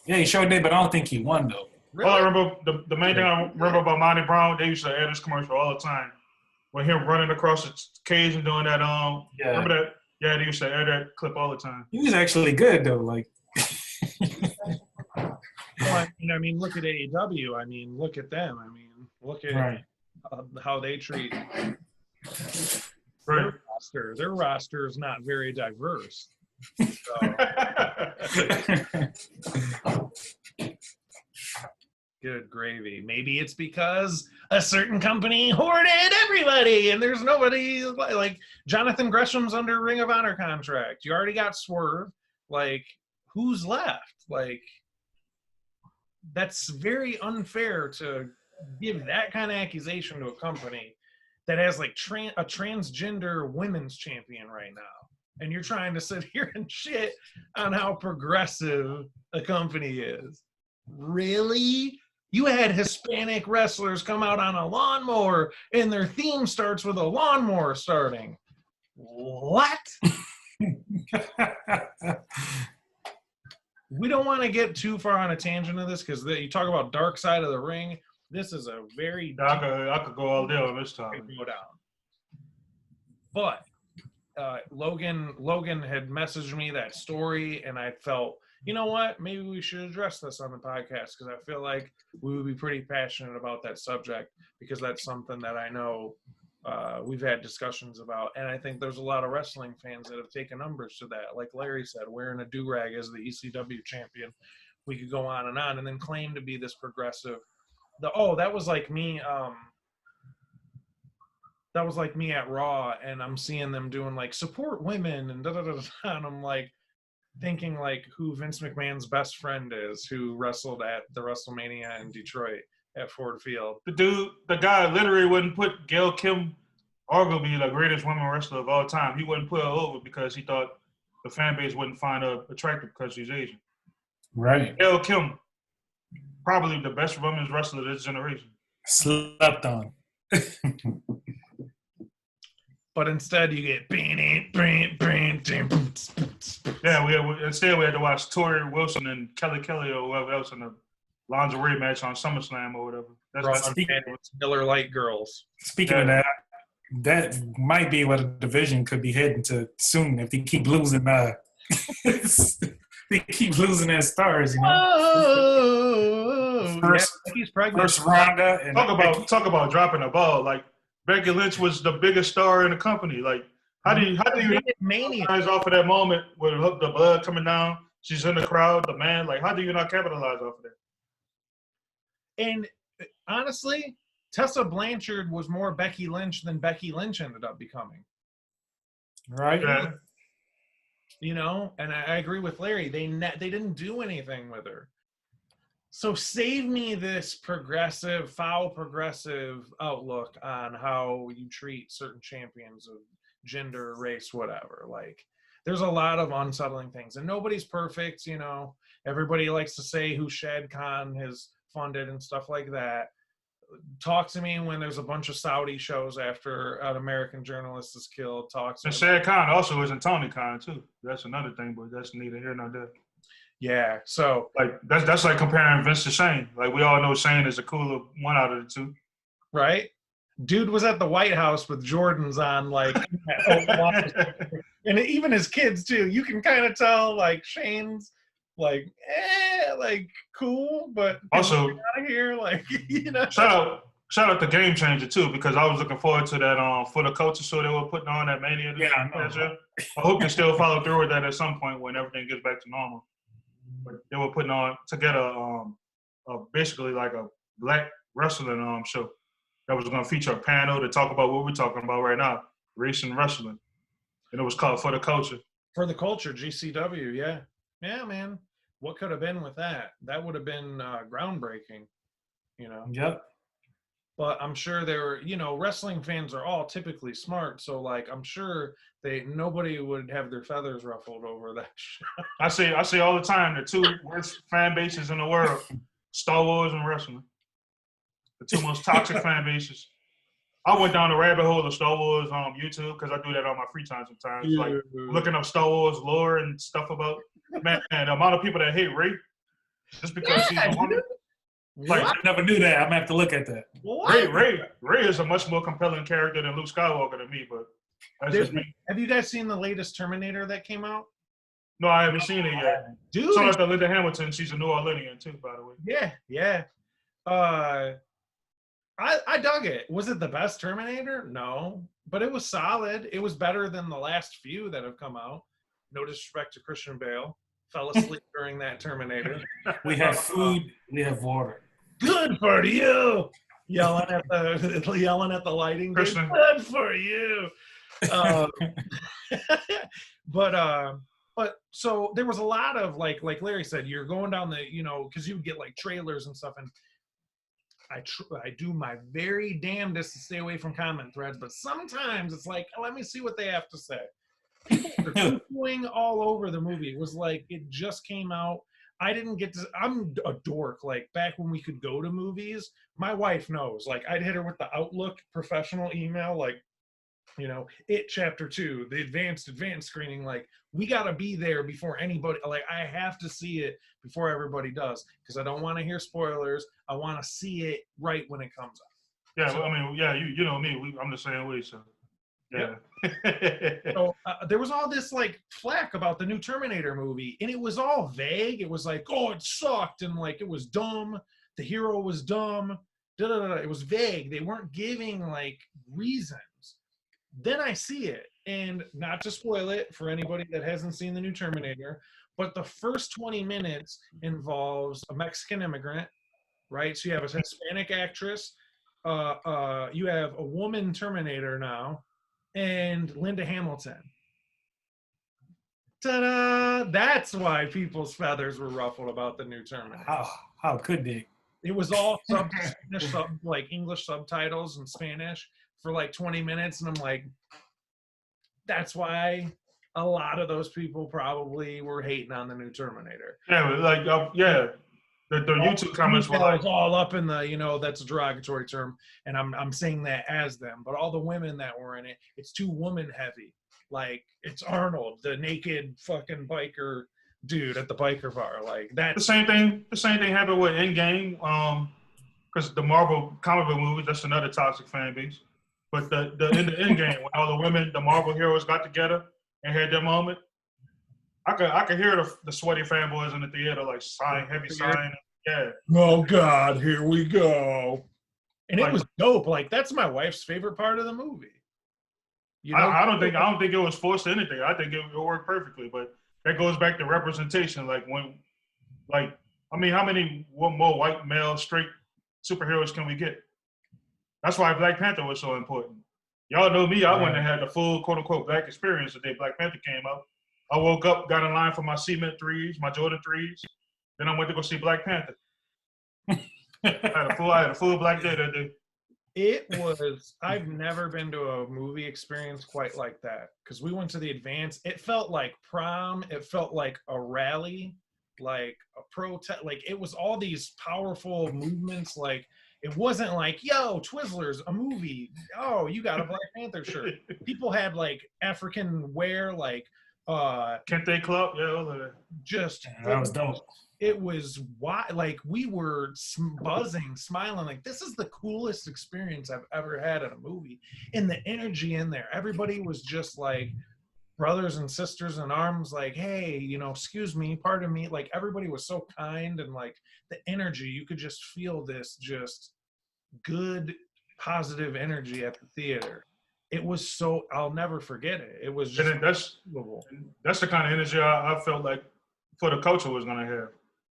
Yeah, he sure did, but I don't think he won, though. Really? All I remember, the main thing I remember about Monty Brown, they used to air this commercial all the time. When him running across the cage and doing that, Yeah. remember that? Yeah, they used to air that clip all the time. He was actually good, though. Like, Well, I mean, look at AEW. I mean, look at them. I mean, look at how they treat Right. their roster. Their roster is not very diverse. So, good gravy. Maybe it's because a certain company hoarded everybody and there's nobody like Jonathan Gresham's under Ring of Honor contract. You already got Swerve. Like, who's left? Like, that's very unfair to give that kind of accusation to a company that has like a transgender women's champion right now. And you're trying to sit here and shit on how progressive a company is. Really? You had Hispanic wrestlers come out on a lawnmower and their theme starts with a lawnmower starting. What? We don't want to get too far on a tangent of this because you talk about dark side of the ring. This is a very I could go all day on this topic. go down. But Logan had messaged me that story, and I felt, you know what? Maybe we should address this on the podcast because I feel like we would be pretty passionate about that subject because that's something that I know we've had discussions about, and I think there's a lot of wrestling fans that have taken umbrage to that. Like Larry said, wearing a do-rag as the ECW champion. We could go on, and then claim to be this progressive. That was like me. That was like me at Raw, and I'm seeing them doing like support women and and I'm like thinking like who Vince McMahon's best friend is, who wrestled at the WrestleMania in Detroit at Ford Field. The guy literally wouldn't put Gail Kim, arguably the greatest women wrestler of all time. He wouldn't put her over because he thought the fan base wouldn't find her attractive because she's Asian. right. Gail Kim, probably the best women's wrestler of this generation. Slept on. But instead you get Yeah, instead we had to watch Tori Wilson and Kelly or whoever else in the lingerie match on SummerSlam or whatever. That's Miller Lite girls. Speaking of that might be what a division could be heading to soon if they keep losing. They keep losing their stars, you know. He's pregnant. First Ronda and talk about dropping the ball. Like Becky Lynch was the biggest star in the company. Like how do you capitalize off of that moment with the blood coming down? She's in the crowd, the man. Like how do you not capitalize off of that? And honestly, Tessa Blanchard was more Becky Lynch than Becky Lynch ended up becoming. right. Yeah. You know, and I agree with Larry. They didn't do anything with her. So save me this foul progressive outlook on how you treat certain champions of gender, race, whatever. Like, there's a lot of unsettling things, and nobody's perfect. You know, everybody likes to say who Shad Khan has funded and stuff like that. Talk to me when there's a bunch of Saudi shows after an American journalist is killed. And Shad Khan also isn't Tony Khan too. That's another thing, but that's neither here nor there. Yeah, so like that's like comparing Vince to Shane. Like we all know Shane is a cooler one out of the two. Right? Dude was at the White House with Jordans on, like, and even his kids too. You can kind of tell, like, Shane's like cool, but also out of here, like, you know. Shout out to Game Changer too, because I was looking forward to that for the culture show they were putting on at Mania. I hope they still follow through with that at some point when everything gets back to normal. But they were putting on together basically like a black wrestling show that was going to feature a panel to talk about what we're talking about right now, race and wrestling, and it was called For the Culture. For the Culture, GCW, yeah, man. What could have been with that? That would have been groundbreaking, you know. Yep. but I'm sure they were, wrestling fans are all typically smart. So like, I'm sure nobody would have their feathers ruffled over that shit. I say all the time, the two worst fan bases in the world, Star Wars and wrestling. The two most toxic fan bases. I went down the rabbit hole of Star Wars on YouTube because I do that on my free time sometimes. Like looking up Star Wars lore and stuff about, man, the amount of people that hate Rey just because she's a woman. Like, I never knew that. I'm gonna have to look at that. Rey is a much more compelling character than Luke Skywalker to me, but that's just me. Have you guys seen the latest Terminator that came out? No, I haven't seen it yet. Dude, so like the Linda Hamilton, she's a New Orleanian too, by the way. Yeah. I dug it. Was it the best Terminator? No, but it was solid. It was better than the last few that have come out. No disrespect to Christian Bale. Fell asleep during that Terminator. We have food. We have water. Good for you. Yelling at the lighting. Christian. Good for you. But so there was a lot of like Larry said, you're going down the, because you would get like trailers and stuff, and I do my very damnedest to stay away from comment threads, but sometimes it's like, let me see what they have to say. People are going all over the movie. It was like it just came out. I didn't get to. I'm a dork. Like back when we could go to movies, my wife knows. Like I'd hit her with the Outlook professional email, like, It Chapter 2, the advanced screening. Like we gotta be there before anybody. Like I have to see it before everybody does because I don't want to hear spoilers. I want to see it right when it comes out. Yeah, so, you know me. I'm the same way. So. Yeah. So there was all this like flack about the new Terminator movie, and it was all vague. It was like, oh, it sucked, and like it was dumb. The hero was dumb. It was vague. They weren't giving like reasons. Then I see it, and not to spoil it for anybody that hasn't seen the new Terminator, but the first 20 minutes involves a Mexican immigrant, right? So you have a Hispanic actress. You have a woman Terminator now. And Linda Hamilton. Ta-da! That's why people's feathers were ruffled about the new Terminator. How could they? It was all English subtitles in Spanish for like 20 minutes, and I'm like, that's why a lot of those people probably were hating on the new Terminator. Yeah, The YouTube comments were like, all up in the, that's a derogatory term, and I'm saying that as them. But all the women that were in it, it's too woman heavy. Like it's Arnold, the naked fucking biker dude at the biker bar. Like that. The same thing happened with Endgame. Because the Marvel comic book movies, that's another toxic fan base. But in the Endgame, when all the women, the Marvel heroes got together and had their moment. I could hear the sweaty fanboys in the theater, like heavy sighing. Yeah. Oh God, here we go. And it was dope. Like that's my wife's favorite part of the movie. I don't think it was forced to anything. I think it worked perfectly. But that goes back to representation. How many more white male straight superheroes can we get? That's why Black Panther was so important. Y'all know me. I wouldn't have had the full quote unquote black experience the day Black Panther came out. I woke up, got in line for my cement 3s, my Jordan 3s. Then I went to go see Black Panther. I had a full black day that day. I've never been to a movie experience quite like that. Because we went to the advance. It felt like prom. It felt like a rally, like a protest. Like it was all these powerful movements. Like it wasn't like, yo, Twizzlers, a movie. Oh, you got a Black Panther shirt. People had like African wear, like, Kente Club, yeah, all of that. Just that was dope. It was like we were buzzing, smiling, like this is the coolest experience I've ever had in a movie. And the energy in there, everybody was just like brothers and sisters in arms, like, hey, excuse me, pardon me. Like everybody was so kind, and like the energy, you could just feel this just good, positive energy at the theater. It was so, I'll never forget it. It was just that's the kind of energy I felt like For the Culture was gonna have.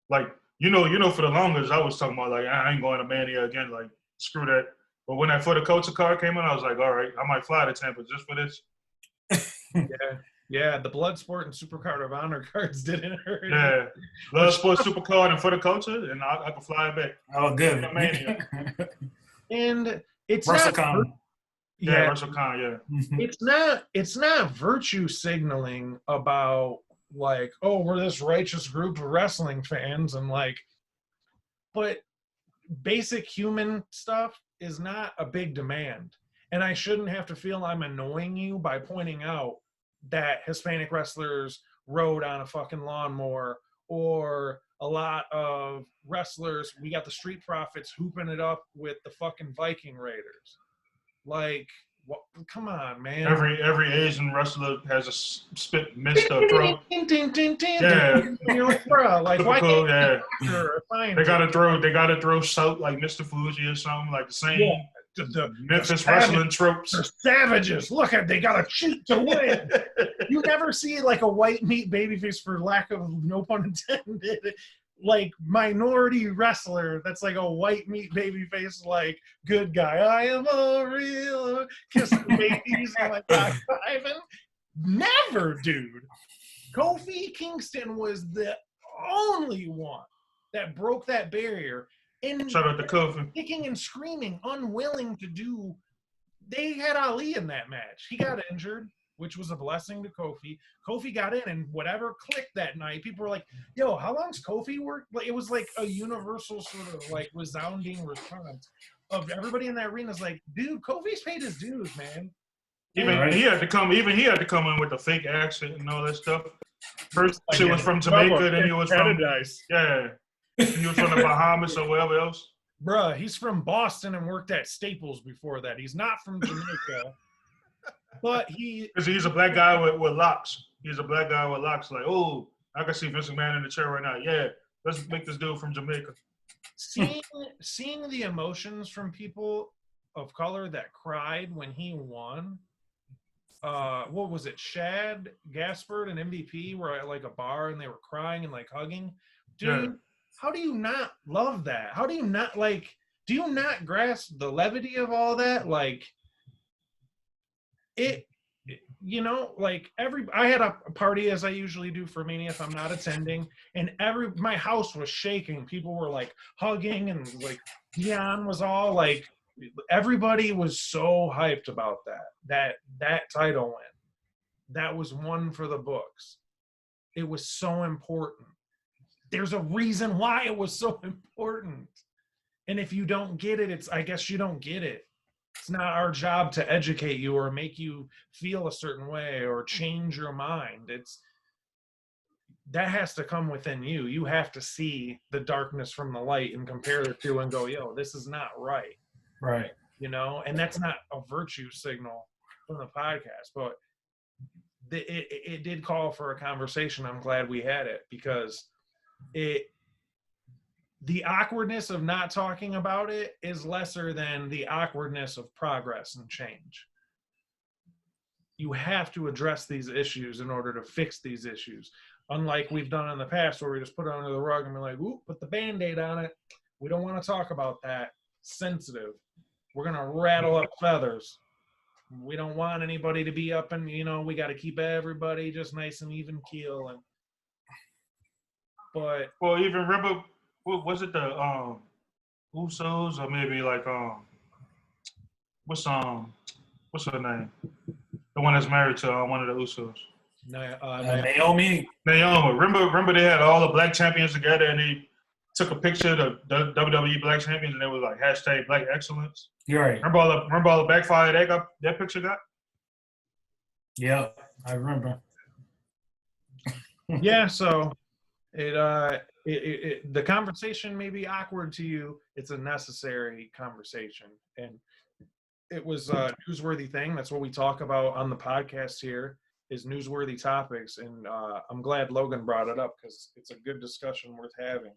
Like, for the longest I was talking about like I ain't going to Mania again, like screw that. But when that For the Culture card came in, I was like, all right, I might fly to Tampa just for this. Yeah, the Bloodsport and Supercard of Honor cards didn't hurt. Yeah, Bloodsport, Supercard, and For the Culture, and I could fly it back. Oh, good. And And it's WrestleCon. Yeah, WrestleCon, yeah. It's not virtue signaling about like, oh, we're this righteous group of wrestling fans and like, but basic human stuff is not a big demand. And I shouldn't have to feel I'm annoying you by pointing out that Hispanic wrestlers rode on a fucking lawnmower, or a lot of wrestlers, we got the Street Profits hooping it up with the fucking Viking Raiders. Like, what, come on, man. Every Asian wrestler has a spit missed a throat. Yeah. You're like, bro, like, why Typical, can't yeah. They gotta throw soap like Mr. Fuji or something, like the same the Memphis wrestling tropes. They're savages. Look at, they gotta cheat to win. You never see like a white meat babyface, for lack of no pun intended, like minority wrestler that's like a white meat babyface, like good guy. I am a real kissing babies and like high-fiving. Never, dude. Kofi Kingston was the only one that broke that barrier. And shout out to Kofi. Kicking and screaming, unwilling to do. They had Ali in that match. He got injured, which was a blessing to Kofi. Kofi got in, and whatever clicked that night, people were like, yo, how long's Kofi worked? Like, it was like a universal sort of like resounding response of everybody in that arena is like, dude, Kofi's paid his dues, man. Even he had to come in with the fake accent and all that stuff. First he was from Jamaica, then he was from he was from the Bahamas or wherever else. Bruh, he's from Boston and worked at Staples before that. He's not from Jamaica. But he's a black guy with locks. He's a black guy with locks. Like, oh, I can see Vince McMahon in the chair right now. Yeah, let's make this dude from Jamaica. Seeing the emotions from people of color that cried when he won. What was it? Shad Gaspard and MVP were at like a bar and they were crying and like hugging. Dude, how do you not love that? How do you not like? Do you not grasp the levity of all that? Like, it, you know, like I had a party as I usually do for Mania if I'm not attending, and my house was shaking. People were like hugging, and like Dion was all like, everybody was so hyped about that title win. That was one for the books. It was so important. There's a reason why it was so important. And if you don't get it, I guess you don't get it. It's not our job to educate you or make you feel a certain way or change your mind. That has to come within you. You have to see the darkness from the light and compare the two and go, yo, this is not right. Right. You know, and that's not a virtue signal from the podcast, but it did call for a conversation. I'm glad we had it, because the awkwardness of not talking about it is lesser than the awkwardness of progress and change. You have to address these issues in order to fix these issues. Unlike we've done in the past where we just put it under the rug and we're like, ooh, put the Band-Aid on it. We don't want to talk about that. Sensitive. We're going to rattle up feathers. We don't want anybody to be up and, you know, we got to keep everybody just nice and even keel. Well, even remember, was it the Usos or maybe like what's her name? The one that's married to one of the Usos. Naomi. Remember they had all the black champions together and they took a picture of the WWE black champions and it was like hashtag Black Excellence. You're right. Remember all the backfire that picture got? Yeah, I remember. Yeah, so the conversation may be awkward to you. It's a necessary conversation, and it was a newsworthy thing. That's what we talk about on the podcast here, is newsworthy topics, and I'm glad Logan brought it up because it's a good discussion worth having,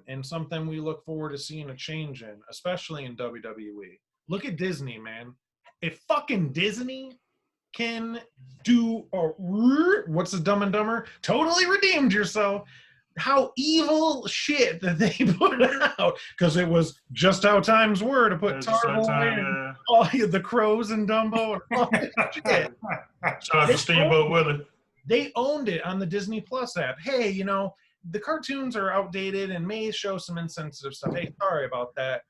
and something we look forward to seeing a change in, especially in WWE. Look at Disney, man. If fucking Disney can do what's the Dumb and Dumber? Totally redeemed yourself. How evil shit that they put out, because it was just how times were to put Tarble in all the Crows and Dumbo and all that shit. Shout out to Steamboat Willie. They owned it on the Disney Plus app. Hey, you know, the cartoons are outdated and may show some insensitive stuff. Hey, sorry about that.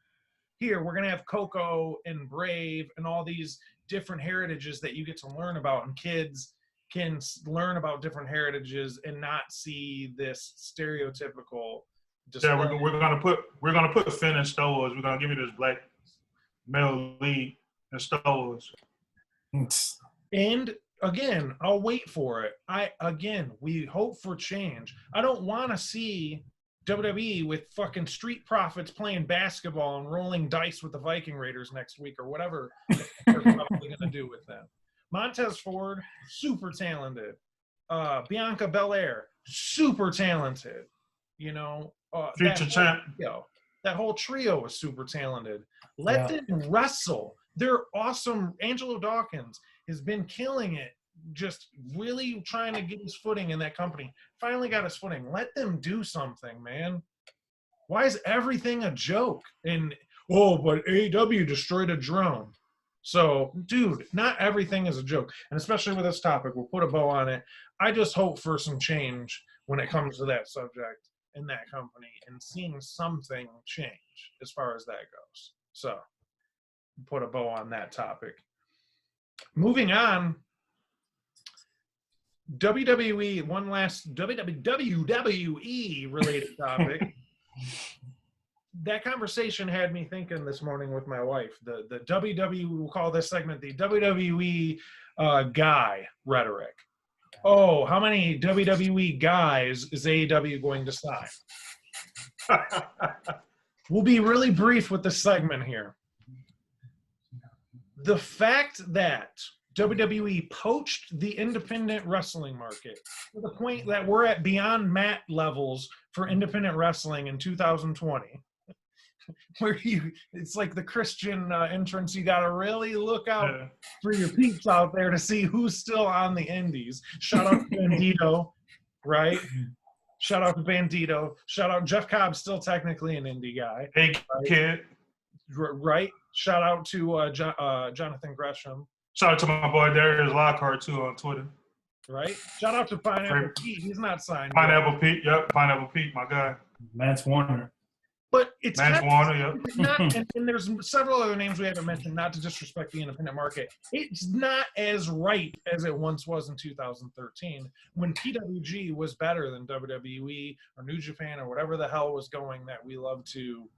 here, we're going to have Coco and Brave and all these different heritages that you get to learn about, and kids can learn about different heritages and not see this stereotypical display. Yeah, we're gonna put Finn in Star Wars. We're gonna give you this black male lead in Star Wars. And again, I'll wait for it. We hope for change. I don't want to see WWE with fucking Street Profits playing basketball and rolling dice with the Viking Raiders next week or whatever they're probably going to do with them. Montez Ford, super talented. Bianca Belair, super talented. You know, Future champ. That whole trio was super talented. Let them wrestle. They're awesome. Angelo Dawkins has been killing it, just really trying to get his footing in that company. Finally got his footing. Let them do something, man. Why is everything a joke? And, but AEW destroyed a drone. So, dude, not everything is a joke. And especially with this topic, we'll put a bow on it. I just hope for some change when it comes to that subject in that company and seeing something change as far as that goes. So, put a bow on that topic. Moving on, WWE, one last WWE related topic. That conversation had me thinking this morning with my wife. The WWE, we'll call this segment the WWE Guy Rhetoric. Oh, how many WWE guys is AEW going to sign? We'll be really brief with this segment here. The fact that WWE poached the independent wrestling market to the point that we're at beyond mat levels for independent wrestling in 2020, where it's like the Christian entrance. You got to really look out for your peeps out there to see who's still on the indies. Shout out to Bandito, right? Shout out to Bandito. Shout out Jeff Cobb's still technically an indie guy. Hey, right? kid. Right. Shout out to Jonathan Gresham. Shout out to my boy Darius Lockhart too on Twitter. Right. Shout out to Pineapple Pete. He's not signed. Pineapple Pete. Yep. Pineapple Pete, my guy. Lance Warner. But it's Lance Warner. Yep. Not, and there's several other names we haven't mentioned, not to disrespect the independent market. It's not as ripe as it once was in 2013 when PWG was better than WWE or New Japan or whatever the hell was going that we love to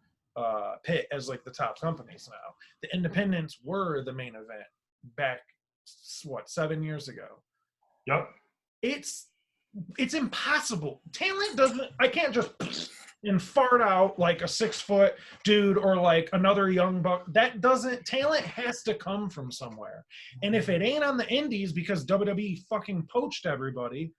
pit as like the top companies now. The independents were the main event back, 7 years ago. Yep. It's impossible. Talent doesn't, I can't just and fart out like a 6-foot dude or like another young buck. Talent has to come from somewhere. And if it ain't on the indies because WWE fucking poached everybody,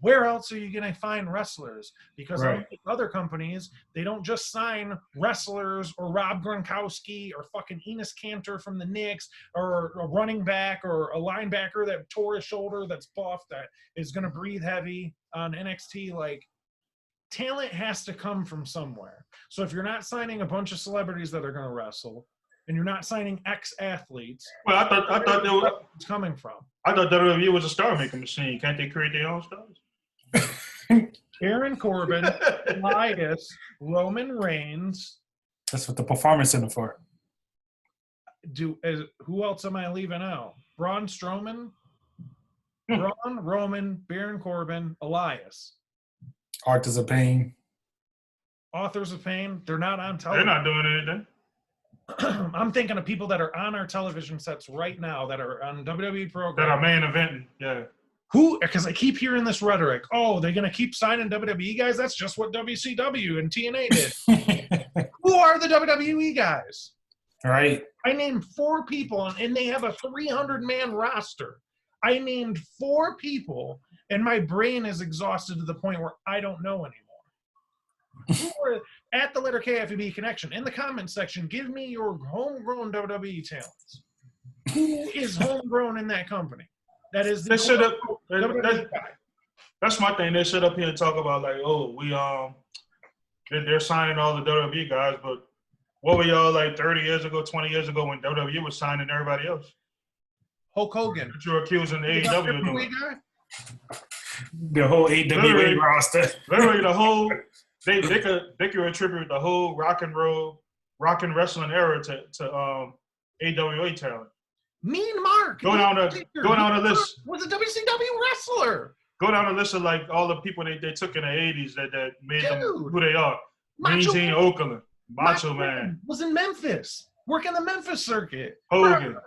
where else are you going to find wrestlers? Because unlike other companies, they don't just sign wrestlers or Rob Gronkowski or fucking Enos Kanter from the Knicks or a running back or a linebacker that tore his shoulder that's buffed that is going to breathe heavy on NXT. Like, talent has to come from somewhere. So if you're not signing a bunch of celebrities that are going to wrestle, and you're not signing ex-athletes, well, I thought they were it's coming from. I thought WWE was a star-making machine. Can't they create their own stars? Aaron Corbin, Elias, Roman Reigns. That's what the Performance Center for. Who else am I leaving out? Braun Strowman, Braun, Roman, Baron Corbin, Elias. Authors of Pain. Authors of Pain. They're not on television. They're not doing anything. I'm thinking of people that are on our television sets right now that are on WWE programs. That are main eventing, yeah. Who? Because I keep hearing this rhetoric. Oh, they're going to keep signing WWE guys? That's just what WCW and TNA did. Who are the WWE guys? Right. I named 4 people, and they have a 300-man roster. I named 4 people, and my brain is exhausted to the point where I don't know anymore. Who are, at the letter KFAB Connection, in the comments section, give me your homegrown WWE talents. Who is homegrown in that company? That is the WWE guy. That's my thing. They sit up here and talk about like, oh, they're signing all the WWE guys, but what were y'all like 30 years ago, 20 years ago when WWE was signing everybody else? Hulk Hogan. But you're accusing AEW of doing. The whole AWA roster. Literally the whole they could attribute the whole rock and roll rockin' wrestling era to AWA talent. Mean Mark. Go down the list. Was a WCW wrestler. Go down the list of like all the people they took in the 80s that made them Dude. who they are. Macho Mean Gene Man. Okerlund, Macho Man, was in Memphis, working the Memphis circuit. Hogan,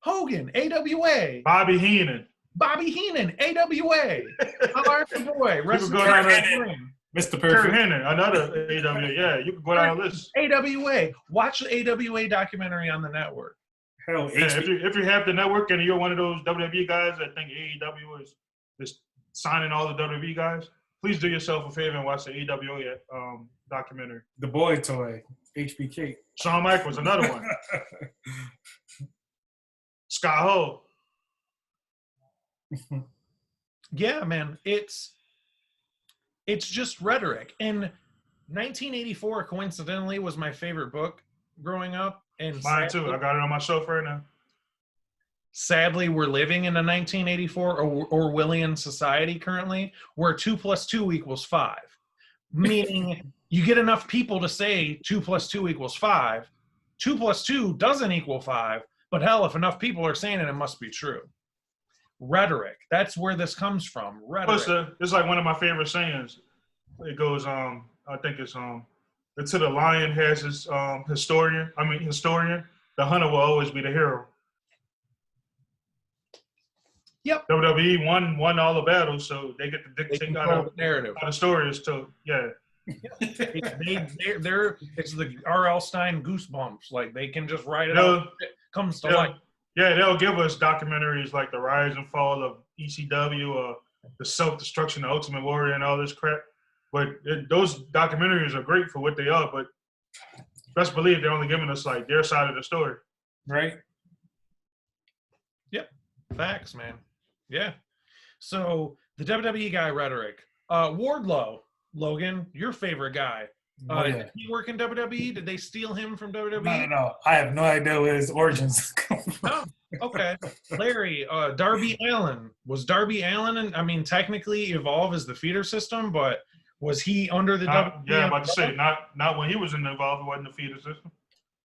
AWA. Bobby Heenan. Bobby Heenan, AWA. Alarky Boy, Wrestling go down there. Ring. Mr. Kurt Perfect. Hennig, another AWA. Yeah, you can go down the list. AWA. Watch the AWA documentary on the network. Hell, Yeah, HP. if you have the network and you're one of those WWE guys that think AEW is just signing all the WWE guys, please do yourself a favor and watch the AWA documentary. The boy toy, HBK. Shawn Michaels, another one. Scott Hall. Yeah, man, it's just rhetoric. And 1984, coincidentally, was my favorite book growing up. And Mine too. I got it on my shelf right now. Sadly, we're living in a 1984 Orwellian society currently, where 2 + 2 = 5. Meaning, you get enough people to say 2 + 2 = 5. 2 + 2 doesn't equal 5, but hell, if enough people are saying it, it must be true. Rhetoric. That's where this comes from. Rhetoric. Plus, it's like one of my favorite sayings. It goes, I think it's until the lion has his historian, the hunter will always be the hero. Yep. WWE won all the battles, so they get to dictate how the narrative. the story is told. Yeah. It's the R.L. Stein goosebumps. Like, they can just write it They'll- out. It comes to life. Yeah, they'll give us documentaries like The Rise and Fall of ECW or The Self-Destruction of Ultimate Warrior and all this crap. But those documentaries are great for what they are, but best believe they're only giving us like their side of the story. Right? Yep. Facts, man. Yeah. So the WWE Guy Rhetoric. Wardlow, Logan, your favorite guy. Oh, yeah. Did he work in WWE? Did they steal him from WWE? No. I have no idea where his origins come from. Oh, okay. Larry, Darby Allin. Was Darby Allin, technically Evolve is the feeder system, but was he under the WWE? Yeah, I'm about to say, not when he was involved, it wasn't the feeder system.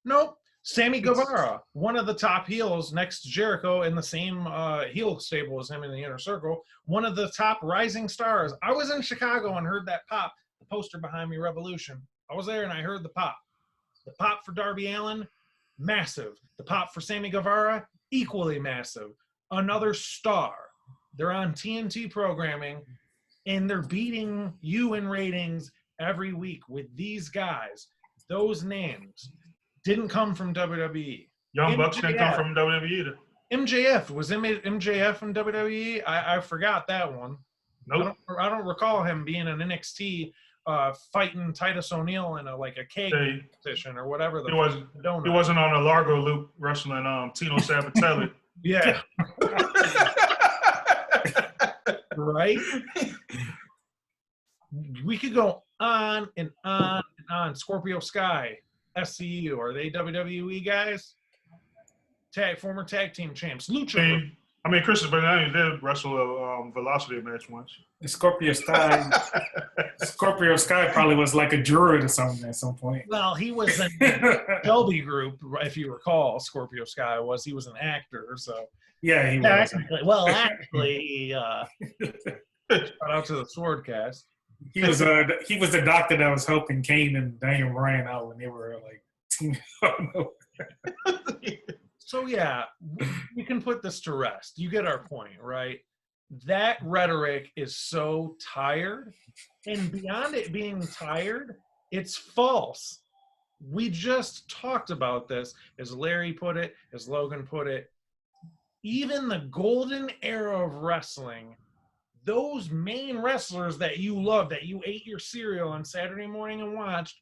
Nope. Sammy Guevara, one of the top heels next to Jericho in the same heel stable as him in the Inner Circle, one of the top rising stars. I was in Chicago and heard that pop, the poster behind me, Revolution. I was there and I heard the pop. The pop for Darby Allin, massive. The pop for Sammy Guevara, equally massive. Another star. They're on TNT programming and they're beating you in ratings every week with these guys. Those names didn't come from WWE. Young Bucks didn't come from WWE either. MJF. Was MJF in WWE? I forgot that one. Nope. I don't recall him being an NXT fighting Titus O'Neil in a keg competition or whatever. He wasn't on a Largo loop wrestling Tino Sabatelli. Yeah. Right? We could go on and on and on. Scorpio Sky, SCU, are they WWE guys? Former tag team champs. Lucha. Chris Bernani did wrestle a Velocity match once. Scorpio Sky probably was like a druid or something at some point. Well, he was in the Shelby group, if you recall. Scorpio Sky he was an actor, so yeah, he was. Actually, shout out to the Swordcast. He was the doctor that was helping Kane and Daniel Bryan out when they were teaming up. So yeah, we can put this to rest. You get our point, right? That rhetoric is so tired, and beyond it being tired, it's false. We just talked about this, as Larry put it, as Logan put it. Even the golden era of wrestling, those main wrestlers that you love, that you ate your cereal on Saturday morning and watched,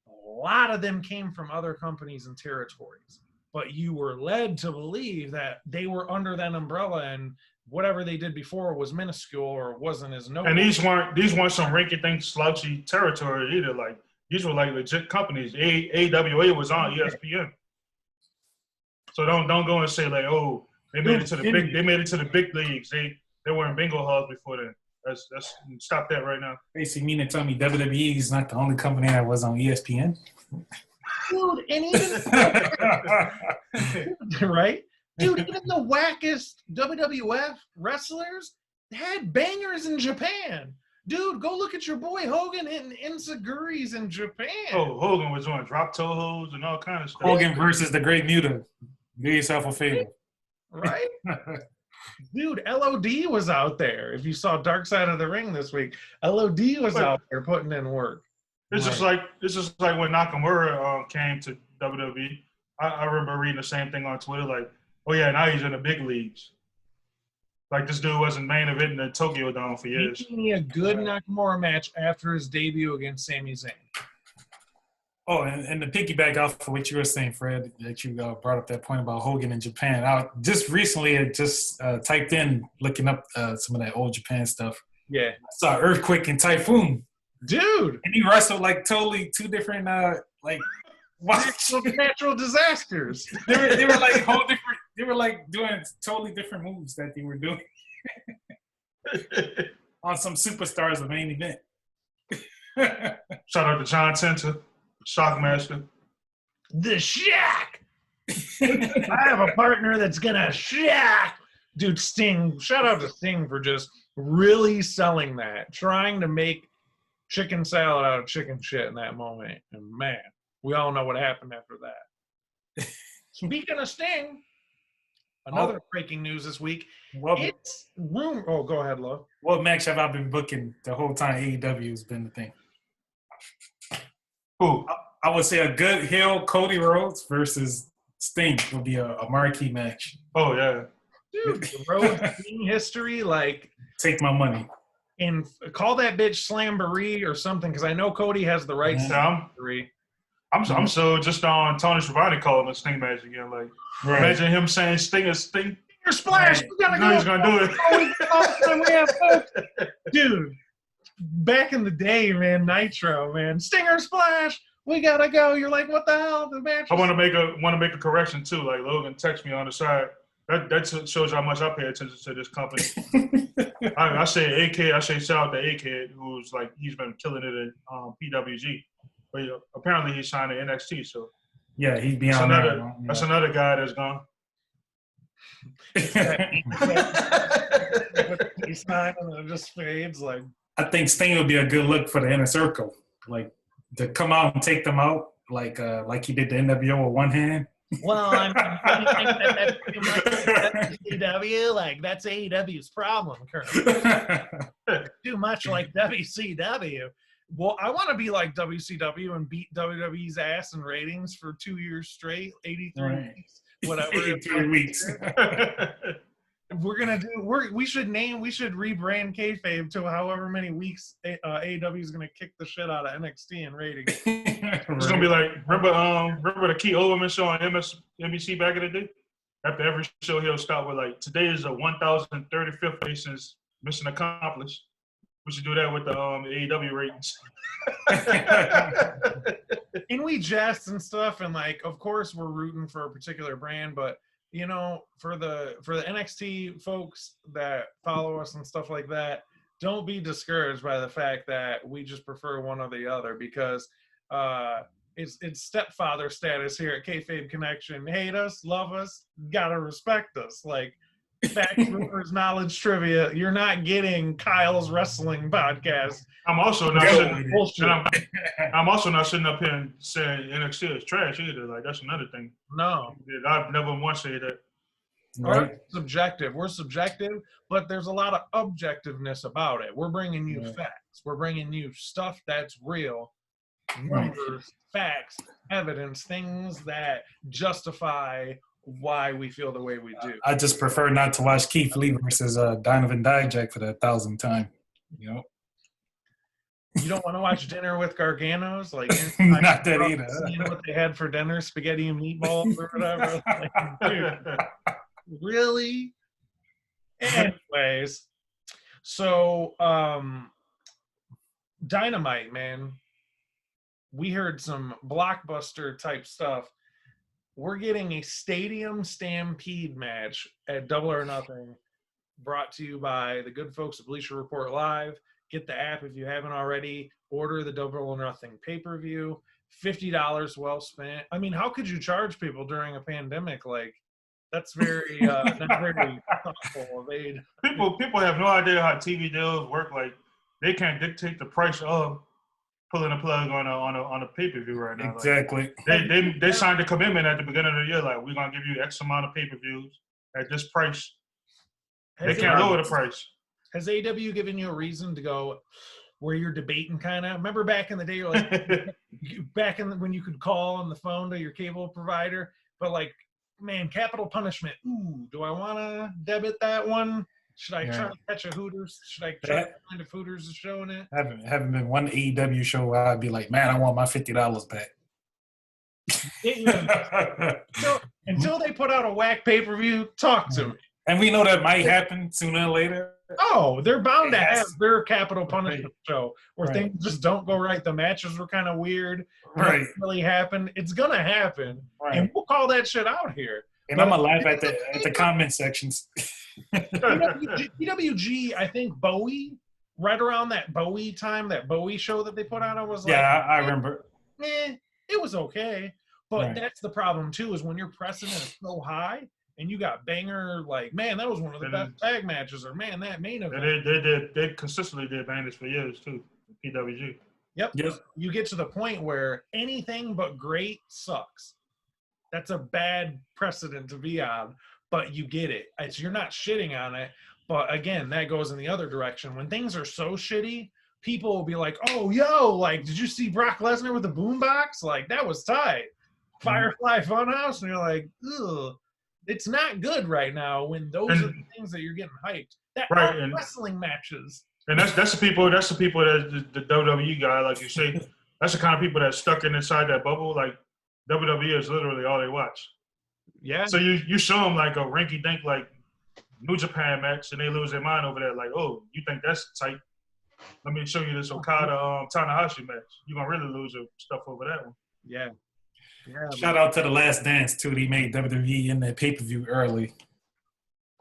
a lot of them came from other companies and territories. But you were led to believe that they were under that umbrella and whatever they did before was minuscule or wasn't as noble. And these weren't some rinky-dink slouchy territory either. Like, these were legit companies. AWA was on ESPN. So don't go and say they made it to the big leagues. They were in bingo halls before then. Let's stop that right now. Basically, mean to tell me WWE is not the only company that was on ESPN? Dude, and even right? Dude, even the wackest WWF wrestlers had bangers in Japan. Dude, go look at your boy Hogan hitting enziguris in Japan. Oh, Hogan was on drop toe holds and all kind of stuff. Hogan versus the Great Muta. Do yourself a favor. Right? Dude, LOD was out there. If you saw Dark Side of the Ring this week, LOD was out there putting in work. It's just like when Nakamura came to WWE. I remember reading the same thing on Twitter, like, oh yeah, now he's in the big leagues. Like this dude wasn't main eventing the Tokyo Dome for years. Give me a good Nakamura match after his debut against Sami Zayn. Oh, and to piggyback off of what you were saying, Fred, that you brought up that point about Hogan in Japan. I just recently typed in, looking up some of that old Japan stuff. Yeah. I saw Earthquake and Typhoon. Dude. And he wrestled like totally two different, natural disasters. They were like whole different. They were like doing totally different moves that they were doing on some superstars of main event. Shout out to John Tenta, Shockmaster. The Shack. I have a partner that's gonna shack. Dude, Sting. Shout out to Sting for just really selling that, trying to make chicken salad out of chicken shit in that moment. And man, we all know what happened after that. Speaking of Sting, another breaking news this week. It's rumor. Oh, go ahead, Love. What match have I been booking the whole time AEW has been the thing? Who? I would say a good heel Cody Rhodes versus Sting would be a marquee match. Oh yeah. Dude, the Rhodes Sting history, like, take my money. And call that bitch Slamboree or something, because I know Cody has the rights to Slamboree. I'm so just on Tony Schiavone calling the Sting match again. Like, imagine him saying Sting is Sting. Stinger Splash. We gotta go. He's gonna do it. Dude, back in the day, man, Nitro, man, Stinger Splash. We gotta go. You're like, what the hell? The match. I want to make a correction too. Like Logan texted me on the side. That shows how much I pay attention to this company. I say AK. I say shout out to AK, who's like he's been killing it at PWG. But apparently he's signed to NXT. So yeah, he's beyond that. That's another guy that's gone. He's signed and it just fades. Like, I think Sting would be a good look for the Inner Circle, like to come out and take them out, like he did the NWO with one hand. Well, I mean, that's too much AEW. Like, that's AEW's problem currently. Too much like WCW. Well, I want to be like WCW and beat WWE's ass in ratings for 2 years straight, 83 weeks, whatever. 83 weeks. We should rebrand Kayfabe to however many weeks AEW is going to kick the shit out of NXT in ratings. It's going to be like, remember the Keith Olbermann show on NBC back in the day? After every show, he'll start with like, today is the 1035th day since Mission Accomplished. We should do that with the AEW ratings. And we jest and stuff, and like, of course, we're rooting for a particular brand, but you know, for the NXT folks that follow us and stuff like that, don't be discouraged by the fact that we just prefer one or the other, because it's stepfather status here at Kayfabe Connection. Hate us, love us, gotta respect us. Like, facts, rumors, knowledge, trivia. You're not getting Kyle's wrestling podcast. I'm also not sitting up here and saying NXT is trash either. Like, that's another thing. No, I've never once said that. Right. We're subjective, but there's a lot of objectiveness about it. We're bringing you facts. We're bringing you stuff that's real, numbers, facts, evidence, things that justify why we feel the way we do. I just prefer not to watch Keith Lee versus Donovan Dijak for the 1,000th time. You know, you don't want to watch Dinner with Garganos, like not that either. You know what they had for dinner? Spaghetti and meatballs or whatever. Like, dude, really? Anyways, so Dynamite, man. We heard some blockbuster type stuff. We're getting a Stadium Stampede match at Double or Nothing, brought to you by the good folks at Bleacher Report Live. Get the app if you haven't already. Order the Double or Nothing pay-per-view. $50 well spent. I mean, how could you charge people during a pandemic? Like, that's very not very thoughtful of aid. People have no idea how TV deals work. Like, they can't dictate the price of pulling a plug on a pay-per-view right now. Exactly. Like, they signed a commitment at the beginning of the year, like, we're gonna give you X amount of pay-per-views at this price. They can't lower the price. Has AW given you a reason to go where you're debating kind of? Remember back in the day, you're like, when you could call on the phone to your cable provider, but like, man, capital punishment. Ooh, do I want to debit that one? Should I try to catch a Hooters? Should I try to find if Hooters is showing it? Haven't been one AEW show where I'd be like, man, I want my $50 back. Until they put out a whack pay-per-view, talk to me. And we know that might happen sooner or later. Oh, they're bound to have their capital punishment show where things just don't go right. The matches were kind of weird. Nothing really happened. It's gonna happen, and we'll call that shit out here. And I'm gonna laugh at the comment sections. PWG, I think Bowie, right around that Bowie time, that Bowie show that they put on, I was like, I remember. It was okay, but that's the problem too. Is when your precedent is so high. And you got banger, like, man, that was one of the best tag matches, or man, that main event. They consistently did bangers for years too, PWG. Yep. You get to the point where anything but great sucks. That's a bad precedent to be on, but you get it. You're not shitting on it, but again, that goes in the other direction. When things are so shitty, people will be like, oh, yo, like, did you see Brock Lesnar with the boombox? Like, that was tight. Firefly Funhouse, and you're like, ugh. It's not good right now when those are the things that you're getting hyped. That are wrestling matches. And that's the people that the WWE guy, like you say, that's the kind of people that's stuck inside that bubble. Like, WWE is literally all they watch. Yeah. So you show them like a rinky dink like New Japan match, and they lose their mind over that. Like, oh, you think that's tight? Let me show you this Okada Tanahashi match. You're gonna really lose your stuff over that one. Yeah. Shout out to The Last Dance too. They made WWE in that pay-per-view early.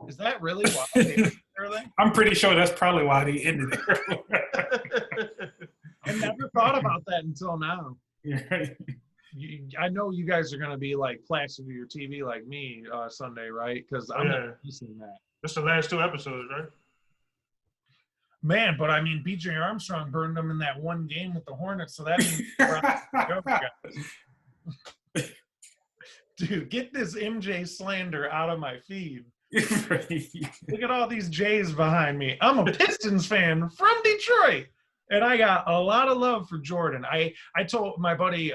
Is that really why they ended it early? I'm pretty sure that's probably why they ended it early. I never thought about that until now. I know you guys are going to be like plastered to your TV like me Sunday, right? Because I'm not missing that. That's the last 2 episodes, right? Man, but I mean, BJ Armstrong burned them in that one game with the Hornets, so that means dude, get this MJ slander out of my feed. Look at all these Jays behind me. I'm a Pistons fan from Detroit, and I got a lot of love for Jordan. I told my buddy,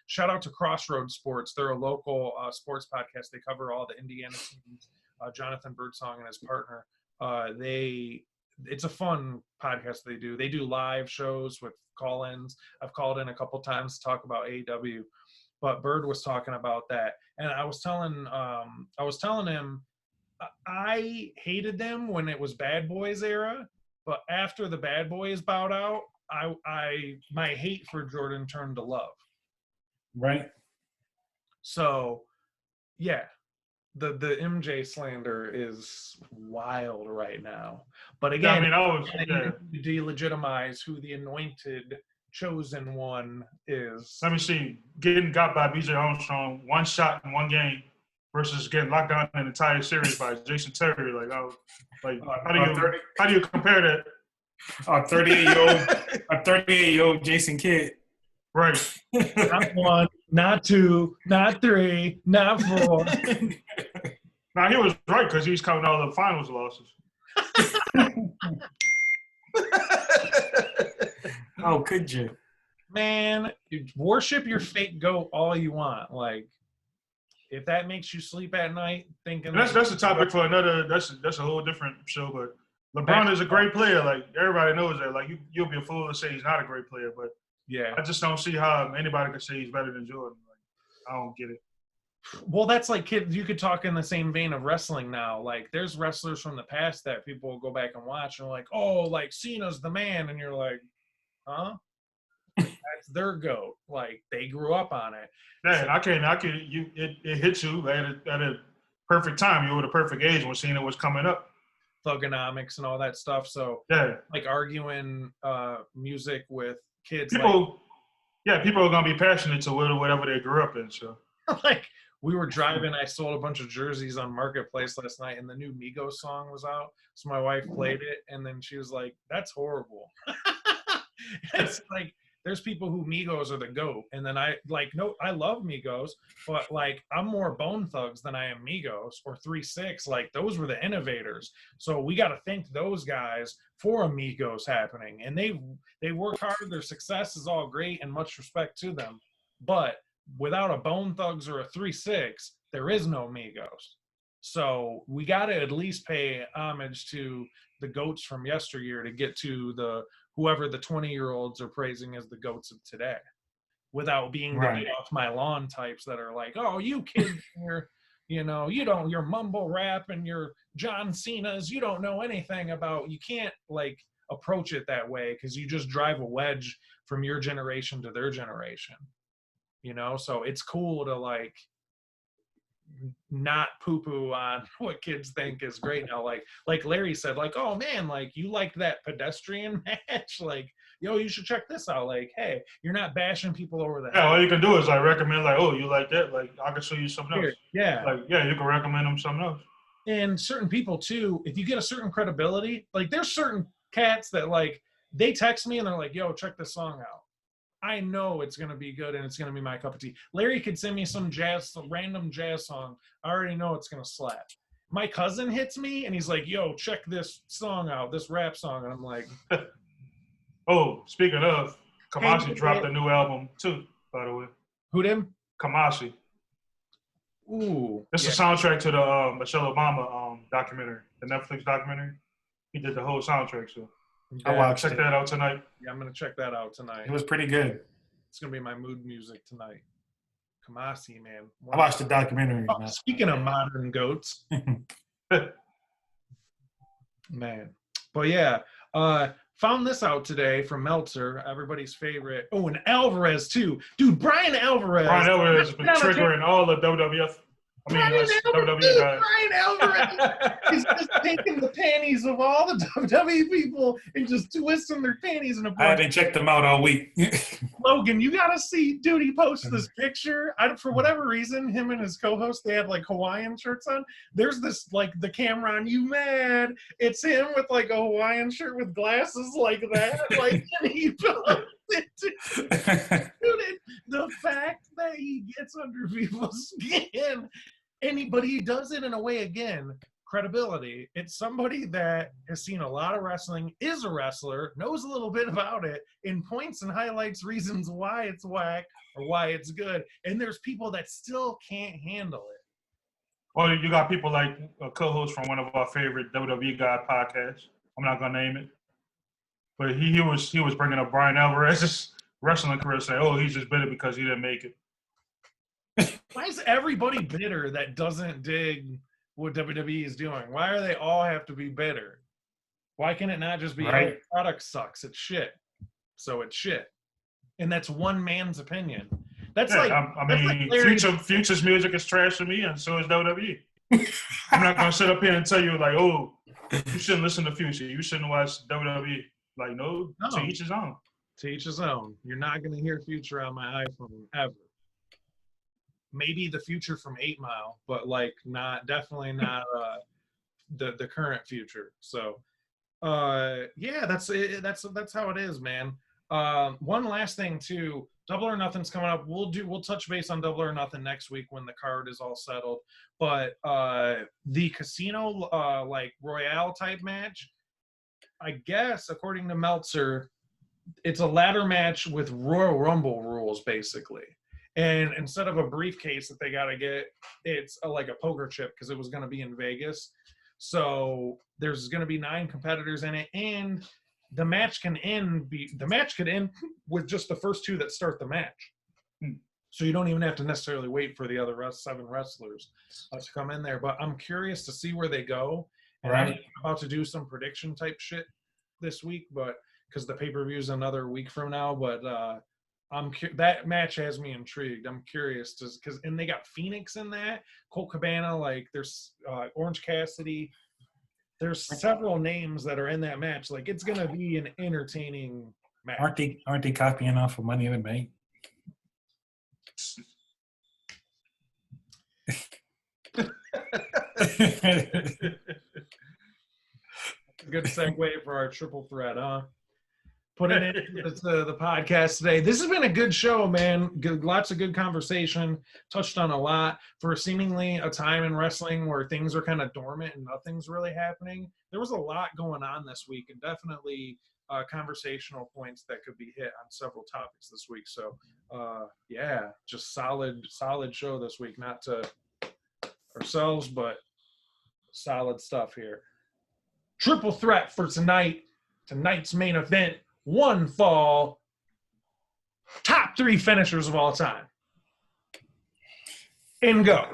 shout out to Crossroads Sports. They're a local sports podcast. They cover all the Indiana teams. Jonathan Birdsong and his partner. It's a fun podcast they do. They do live shows with call-ins. I've called in a couple times to talk about AEW. But Bird was talking about that, and I was telling him I hated them when it was Bad Boys era, but after the Bad Boys bowed out, my hate for Jordan turned to love. Right. So, yeah, the MJ slander is wild right now. But again, delegitimize who the anointed chosen one is. Let me see. Getting got by BJ Armstrong, 1 shot in 1 game, versus getting locked down in an entire series by Jason Terry. How do you compare that? A 38-year-old Jason Kidd. Right. Not 1, not 2, not 3, not 4. Now he was right because he's counting all the finals losses. Oh, could you? Man, you worship your fake goat all you want. Like, if that makes you sleep at night thinking that's a topic for another. That's a whole different show. But LeBron is a great player. Like, everybody knows that. Like, you'll be a fool to say he's not a great player. But yeah, I just don't see how anybody can say he's better than Jordan. Like, I don't get it. Well, that's like you could talk in the same vein of wrestling now. Like, there's wrestlers from the past that people will go back and watch and are like, oh, like Cena's the man, and you're like, huh? That's their goat. Like, they grew up on it. Yeah, it hits you at a perfect time. You were the perfect age when Cena was coming up. Thugonomics and all that stuff. So yeah, like arguing music with kids. Yeah, people are gonna be passionate to whatever they grew up in. So Like we were driving, I sold a bunch of jerseys on Marketplace last night, and the new Migos song was out. So my wife played it, and then she was like, "That's horrible." It's like there's people who Migos are the GOAT, and then I love Migos, but like I'm more Bone Thugs than I am Migos or 3-6. Like those were the innovators. So we got to thank those guys for Amigos happening, and they work hard. Their success is all great, and much respect to them. But without a Bone Thugs or a 3-6, there is no Migos. So we got to at least pay homage to the GOATs from yesteryear to get to the whoever the 20-year-olds are praising as the GOATs of today, without being the get off my lawn types that are like, oh, you kids, you're mumble rap and your John Cena's, you don't know anything about. You can't like approach it that way because you just drive a wedge from your generation to their generation. So it's cool to like not poo-poo on what kids think is great now. Like Larry said, like, oh man, like you liked that pedestrian match, like, yo, you should check this out. Like, hey, you're not bashing people over the head. yeah, all you can do is like recommend, like, oh, you like that? Like, I can show you something else. Yeah. Like, yeah, you can recommend them something else. And certain people too, if you get a certain credibility, like there's certain cats that like they text me and they're like, yo, check this song out. I know it's going to be good and it's going to be my cup of tea. Larry could send me some random jazz song. I already know it's going to slap. My cousin hits me and he's like, yo, check this song out, this rap song. And I'm like, oh, speaking of, Kamasi dropped a new album too, by the way. Who did? Kamasi. Ooh. It's the soundtrack to the Michelle Obama documentary, the Netflix documentary. He did the whole soundtrack, so. I watched Check that out tonight. Yeah, I'm going to check that out tonight. It was pretty good. It's going to be my mood music tonight. Kamasi, man. I watched the documentary. Oh, speaking of modern goats. Man. But yeah, found this out today from Meltzer, everybody's favorite. Oh, and Alvarez too. Dude, Brian Alvarez. Brian Alvarez has been triggering all the WWF. Brian Alvarez is just taking the panties of all the WWE people and just twisting their panties in a bunch. I haven't checked them out all week. Logan, you gotta see, dude, he posted this picture. For whatever reason, him and his co-host, they had like Hawaiian shirts on. There's this, like, the camera on You Mad. It's him with like a Hawaiian shirt with glasses like that. Like, and he posted it. Dude, the fact that he gets under people's skin, but he does it in a way, again, credibility. It's somebody that has seen a lot of wrestling, is a wrestler, knows a little bit about it, and points and highlights reasons why it's whack or why it's good. And there's people that still can't handle it. Well, you got people like a co-host from one of our favorite WWE Guy podcasts. I'm not gonna name it, but he was bringing up Brian Alvarez's wrestling career, saying, "Oh, he's just bitter because he didn't make it." Why is everybody bitter that doesn't dig what WWE is doing? Why are they all have to be bitter? Why can it not just be, right. Oh, the product sucks, it's shit, so it's shit? And that's one man's opinion. That's Future's music is trash to me, and so is WWE. I'm not gonna sit up here and tell you like, oh, you shouldn't listen to Future. You shouldn't watch WWE. Like, no, to each his own. To each his own. You're not gonna hear Future on my iPhone ever. Maybe the Future from 8 Mile, but like definitely not the current Future. So yeah, that's how it is, man. One last thing too, Double or Nothing's coming up. We'll touch base on Double or Nothing next week when the card is all settled. But the casino like Royale type match, I guess according to Meltzer, it's a ladder match with Royal Rumble rules basically. And instead of a briefcase that they got to get, it's like a poker chip because it was going to be in Vegas. So there's going to be 9 competitors in it, and the match could end with just the first 2 that start the match. So you don't even have to necessarily wait for the other 7 wrestlers to come in there. But I'm curious to see where they go. And I'm about to do some prediction type shit this week, but because the pay-per-view is another week from now. But that match has me intrigued. I'm curious and they got Phoenix in that, Colt Cabana, like there's Orange Cassidy. There's several names that are in that match. Like it's gonna be an entertaining match. Aren't they copying off of Money in the Bank? Good segue for our triple threat, huh? Putting it into the podcast today. This has been a good show, man. Lots of good conversation. Touched on a lot for seemingly a time in wrestling where things are kind of dormant and nothing's really happening. There was a lot going on this week, and definitely conversational points that could be hit on several topics this week. So, yeah, just solid show this week. Not to ourselves, but solid stuff here. Triple threat for tonight. Tonight's main event. One fall. Top 3 finishers of all time. And go.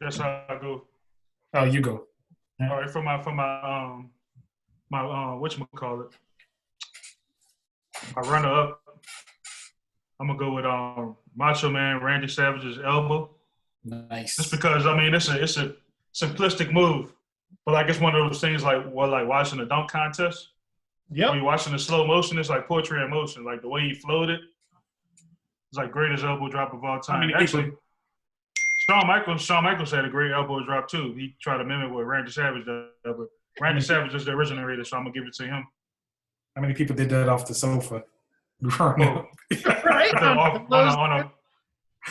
That's how I go. Oh, you go. All right, for my whatchamacallit, my runner up, I'm gonna go with Macho Man Randy Savage's elbow. Nice. Just because it's a simplistic move, but like it's one of those things like watching a dunk contest. Yep. When you're watching the slow motion, it's like poetry in motion. Like the way he floated, it's like greatest elbow drop of all time. Actually, Shawn Michaels had a great elbow drop too. He tried to mimic what Randy Savage does, but Randy Savage is the originator, so I'm gonna give it to him. How many people did that off the sofa? Right.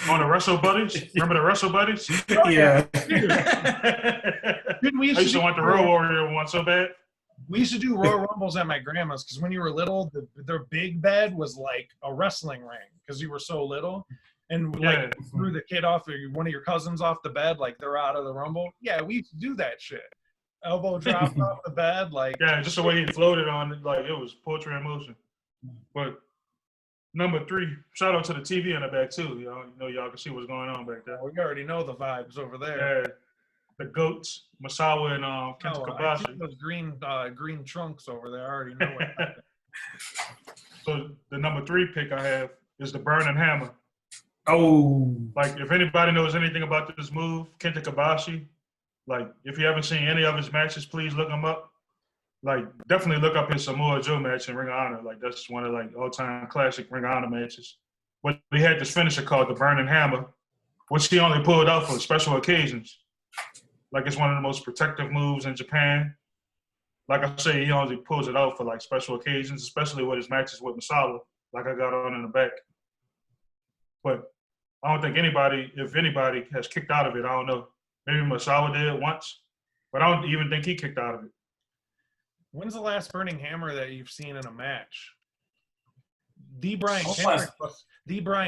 On the Wrestle Buddies. Remember the Wrestle Buddies? Yeah. I used to want the Road Warrior one so bad. We used to do Royal Rumbles at my grandma's because when you were little, their big bed was like a wrestling ring because you were so little. And like threw the kid off or one of your cousins off the bed, like they're out of the Rumble. Yeah, we used to do that shit. Elbow dropped off the bed, like just the way he floated on it, like it was poetry in motion. But number 3, shout out to the TV in the back too. Y'all can see what's going on back there. We already know the vibes over there. Yeah, the goats, Masawa and Kenta Kobashi. I see those green trunks over there. I already know what happened. So the number 3 pick I have is the Burning Hammer. Oh. Like if anybody knows anything about this move, Kenta Kobashi. Like if you haven't seen any of his matches, please look him up. Like definitely look up his Samoa Joe match in Ring of Honor. Like that's one of like all-time classic Ring of Honor matches. But he had this finisher called the Burning Hammer, which he only pulled out for special occasions. Like it's one of the most protective moves in Japan. Like I say, he only pulls it out for like special occasions, especially with his matches with Masala, like I got on in the back. But I don't think if anybody has kicked out of it, I don't know. Maybe Masala did once, but I don't even think he kicked out of it. When's the last Burning Hammer that you've seen in a match? D. Brian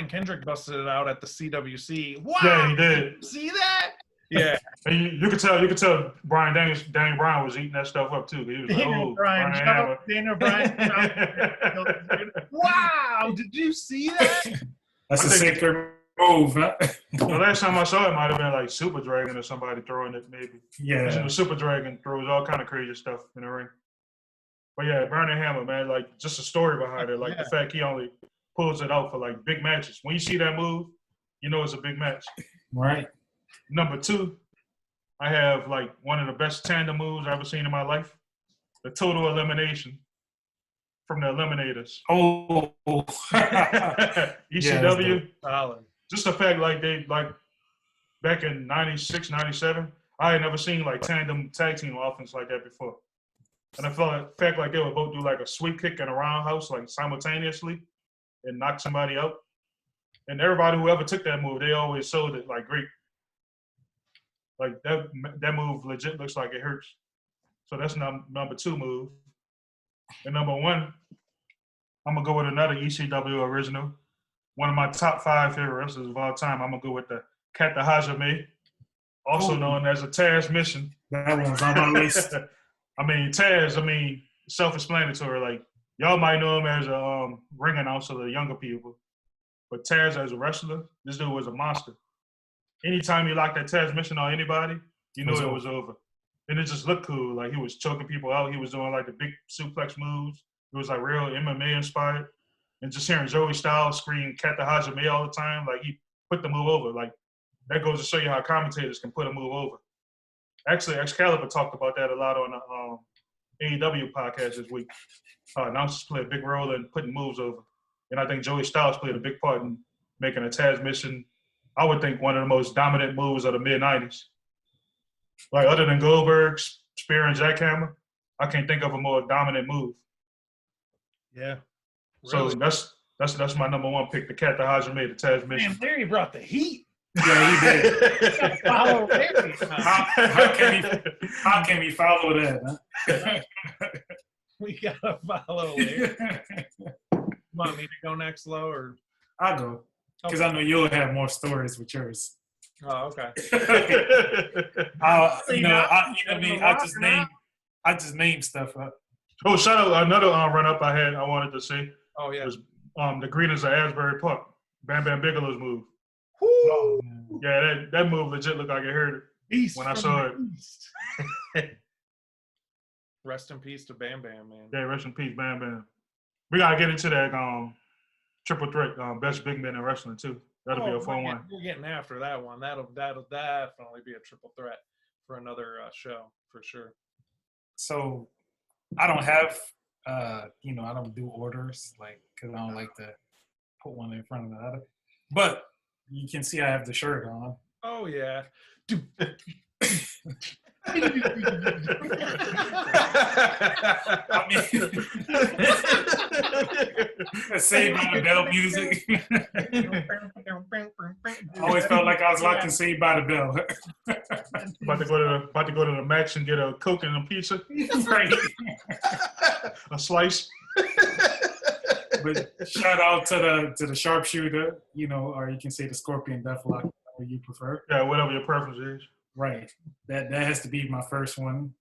Kendrick busted it out at the CWC. Wow! Yeah, he did. See that? Yeah. And you could tell Daniel Bryan was eating that stuff up too. He was Daniel Bryan. Shout out to Daniel Bryan. Wow! Did you see that? That's a sacred move, huh? The last time I saw it might have been like Super Dragon or somebody throwing it, maybe. Yeah. Super Dragon throws all kind of crazy stuff in the ring. But yeah, Burning Hammer, man, like just a story behind it. Like the fact he only pulls it out for like big matches. When you see that move, you know it's a big match. Right. Number 2, I have like one of the best tandem moves I've ever seen in my life. The total elimination from the Eliminators. Oh. ECW. Yeah, just the fact like they like back in 96, 97, I had never seen like tandem tag team offense like that before. And I felt fact like they would both do like a sweep kick and a roundhouse like simultaneously and knock somebody out. And everybody who ever took that move, they always sold it like great. Like that move legit looks like it hurts. So that's number 2 move. And number 1, I'm gonna go with another ECW original. One of my top 5 favorite wrestlers of all time. I'm gonna go with the Kata Hajime, also known as a Taz Mission. That one's on my list. Taz, self-explanatory. Like, y'all might know him as a ring announcer to the younger people. But Taz as a wrestler, this dude was a monster. Anytime he locked that Taz Mission on anybody, you knew it was over. And it just looked cool. Like, he was choking people out. He was doing, like, the big suplex moves. It was, like, real MMA-inspired. And just hearing Joey Styles scream Kata Hajime all the time, like, he put the move over. Like, that goes to show you how commentators can put a move over. Actually, Excalibur talked about that a lot on the AEW podcast this week. Announcers play a big role in putting moves over. And I think Joey Styles played a big part in making a transmission. I would think one of the most dominant moves of the mid-90s. Like other than Goldberg's spear and jackhammer, I can't think of a more dominant move. Yeah. So Really? that's my number one pick. The cat that Hodger made the transmission. Man, Larry brought the heat. Yeah, he did. Follow Larry. How can we follow that? Huh? We gotta follow Larry. Want me to go next, Lo, or? I'll go because I know you'll have more stories with yours. Oh, okay. I just name stuff up. Oh, shout out another run up I wanted to see. Oh yeah. Was the Greetings at Asbury Park. Bam Bam Bigelow's move. Oh, Yeah, that move legit looked like it hurt Beast when I saw it. Rest in peace to Bam Bam, man. Yeah, rest in peace, Bam Bam. We gotta get into that triple threat, best big men in wrestling too. That'll be a fun one. We're getting after that one. That'll definitely be a triple threat for another show for sure. So I don't have, I don't do orders because I don't like to put one in front of the other. But you can see I have the shirt on. Oh yeah. I mean, Saved by the Bell music. I always felt like I was locked in Saved by the Bell. about to go to the Max and get a Coke and a pizza. Right. A slice. But shout out to the sharpshooter, or you can say the Scorpion Deathlock, whatever you prefer. Yeah, whatever your preference is. Right. That has to be my first one.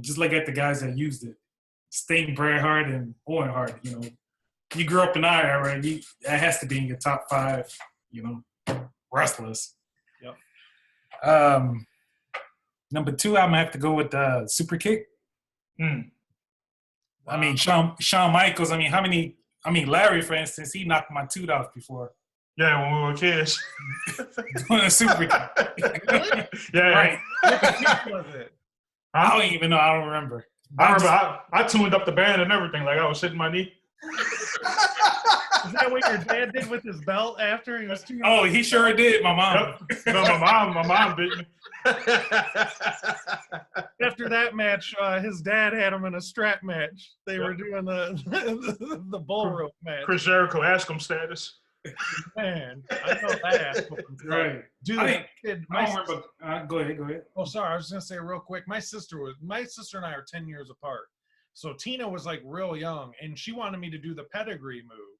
Just look at the guys that used it. Sting, Bret Hart, and Owen Hart. You grew up in our era. That has to be in your top 5, wrestlers. Yep. Number 2, I'm gonna have to go with the super kick. I mean, Shawn Michaels. Larry, for instance, he knocked my tooth off before. Yeah, when we were kids. Doing a super kick. Really? Yeah. Right. What was it? I don't even know. I don't remember. I tuned up the band and everything. Like I was sitting my knee. Is that what your dad did with his belt after he was too young? Oh, he sure did. My mom. Yep. No, my mom beat me. After that match, his dad had him in a strap match. They were doing the bull rope match. Chris Jericho ask him status. Man, I know that. Right. Dude, I don't remember. Go ahead. Oh, sorry. I was just gonna say real quick. My sister and I are 10 years apart. So Tina was like real young, and she wanted me to do the pedigree move,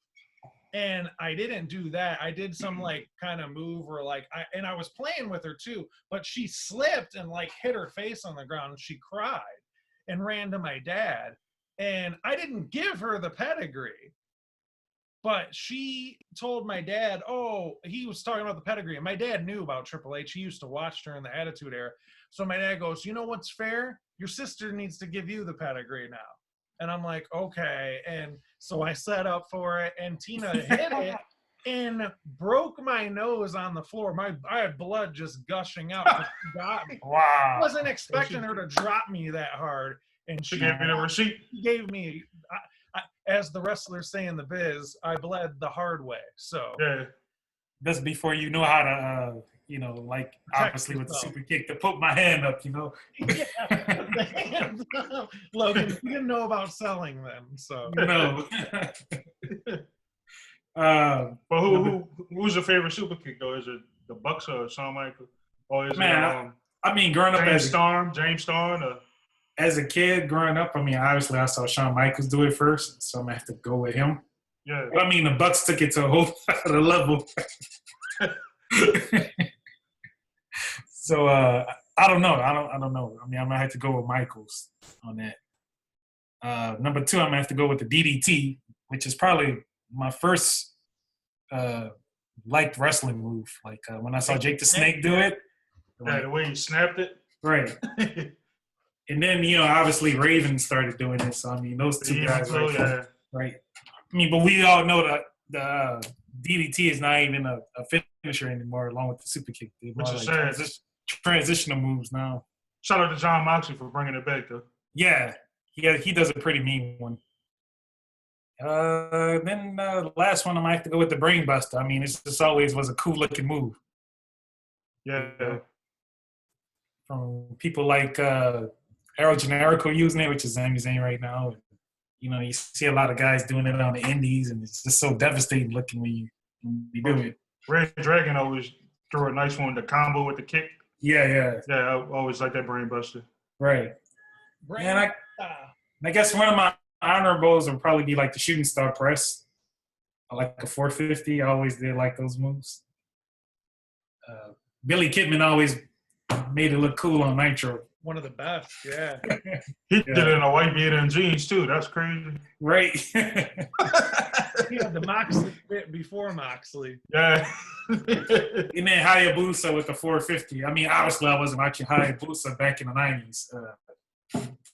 and I didn't do that. I did some like kind of move where I was playing with her too, but she slipped and like hit her face on the ground, and she cried and ran to my dad, and I didn't give her the pedigree. But she told my dad, he was talking about the pedigree. And my dad knew about Triple H. He used to watch during the Attitude Era. So my dad goes, you know what's fair? Your sister needs to give you the pedigree now. And I'm like, okay. And so I set up for it. And Tina hit it and broke my nose on the floor. I had blood just gushing out. She got me. Wow. I wasn't expecting her to drop me that hard. And She gave me the receipt. She gave me... as the wrestlers say in the biz, I bled the hard way. So yeah, that's before you know how to, obviously with the super kick to put my hand up, Yeah, the hands up. Logan, you didn't know about selling them, so no. But who's your favorite super kick though? Is it the Bucks or Shawn Michaels? Or is it growing up James Storm? As a kid growing up, obviously I saw Shawn Michaels do it first, so I'm gonna have to go with him. Yeah. But the Bucks took it to a whole other level. So I don't know. I don't know. I'm gonna have to go with Michaels on that. Number 2, I'm gonna have to go with the DDT, which is probably my first liked wrestling move. When I saw Jake the Snake do it. The way he snapped it. Right. And then, obviously Raven started doing it. So, those two guys right. But we all know that the DDT is not even a finisher anymore, along with the super kick. Which is sad. Transitional moves now. Shout out to John Moxley for bringing it back, though. Yeah. He does a pretty mean one. Then the last one, I might have to go with the Brain Buster. I mean, it just always was a cool looking move. Yeah. From people like Aero Generico using it, which is Sami Zayn right now. You know, you see a lot of guys doing it on the indies, and it's just so devastating looking when you do it. Red Dragon always threw a nice one, the combo with the kick. Yeah. Yeah, I always like that Brain Buster. Right. And I guess one of my honorables would probably be like the Shooting Star Press. I like a 450. I always did like those moves. Billy Kidman always made it look cool on Nitro. One of the best, yeah. He did it in a white beard and jeans too. That's crazy. Right. He had the Moxley bit before Moxley. Yeah. And then Hayabusa with the 450. I mean, obviously I wasn't watching Hayabusa back in the 90s.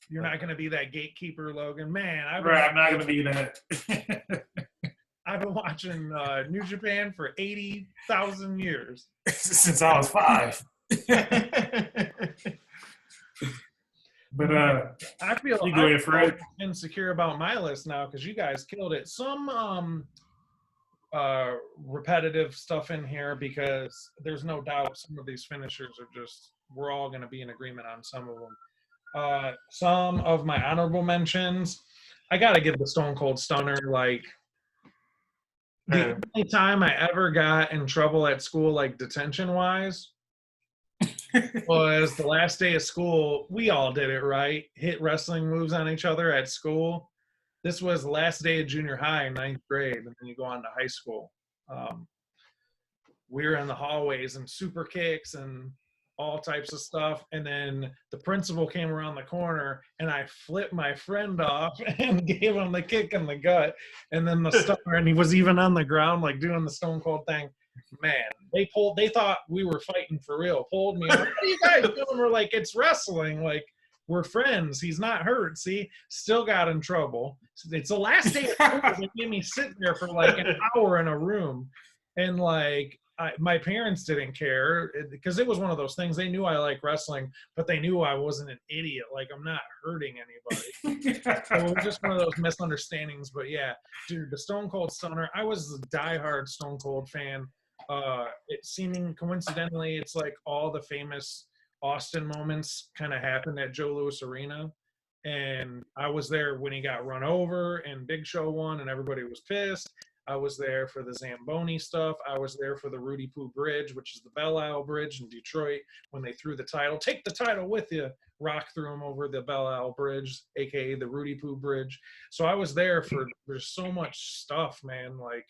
You're not going to be that gatekeeper, Logan. Man, I'm not going to be that. I've been watching New Japan for 80,000 years. Since I was 5. But I feel you go ahead, Fred. Insecure about my list now because you guys killed it. Some repetitive stuff in here because there's no doubt some of these finishers are just, we're all going to be in agreement on some of them. Some of my honorable mentions, I got to give the Stone Cold Stunner. Like, the only time I ever got in trouble at school, like detention-wise, was the last day of school. We all did it, right? Hit wrestling moves on each other at school. This was the last day of junior high, 9th grade, and then you go on to high school. We were in the hallways and super kicks and all types of stuff. And then the principal came around the corner and I flipped my friend off and gave him the kick in the gut. And then the stunner, and he was even on the ground, like doing the Stone Cold thing. Man, they thought we were fighting for real. Pulled me. What are you guys doing? We're like, it's wrestling. Like, we're friends. He's not hurt. See, still got in trouble. It's the last day of school. They made me sit there for like an hour in a room. And like, my parents didn't care because it was one of those things. They knew I like wrestling, but they knew I wasn't an idiot. Like, I'm not hurting anybody. So it was just one of those misunderstandings. But yeah, dude, the Stone Cold Stunner, I was a diehard Stone Cold fan. It seeming coincidentally, it's like all the famous Austin moments kind of happened at Joe Louis Arena. And I was there when he got run over and Big Show won and everybody was pissed. I was there for the Zamboni stuff. I was there for the Rudy Poo Bridge, which is the Belle Isle Bridge in Detroit, when they threw the title. Take the title with you. Rock threw him over the Belle Isle Bridge, a.k.a. the Rudy Poo Bridge. So I was there for, there's so much stuff, man, like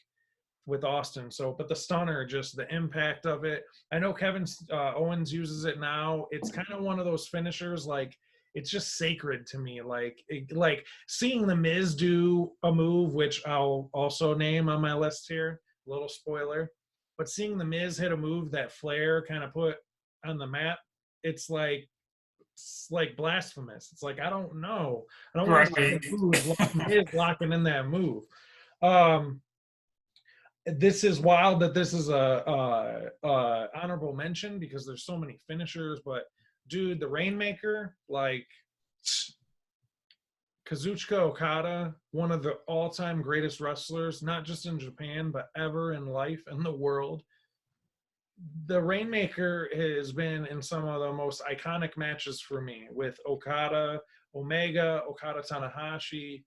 with Austin. So, but the Stunner, just the impact of it. I know Kevin Owens uses it now. It's kind of one of those finishers, like, it's just sacred to me. Like seeing The Miz do a move, which I'll also name on my list here, little spoiler, but seeing The Miz hit a move that Flair kind of put on the map, it's like blasphemous. It's like, I don't know. I don't want to Miz locking in that move. This is wild that this is a honorable mention because there's so many finishers, but dude, the Rainmaker, like Kazuchika Okada, one of the all-time greatest wrestlers, not just in Japan, but ever in life and the world. The Rainmaker has been in some of the most iconic matches for me with Okada, Omega, Okada Tanahashi,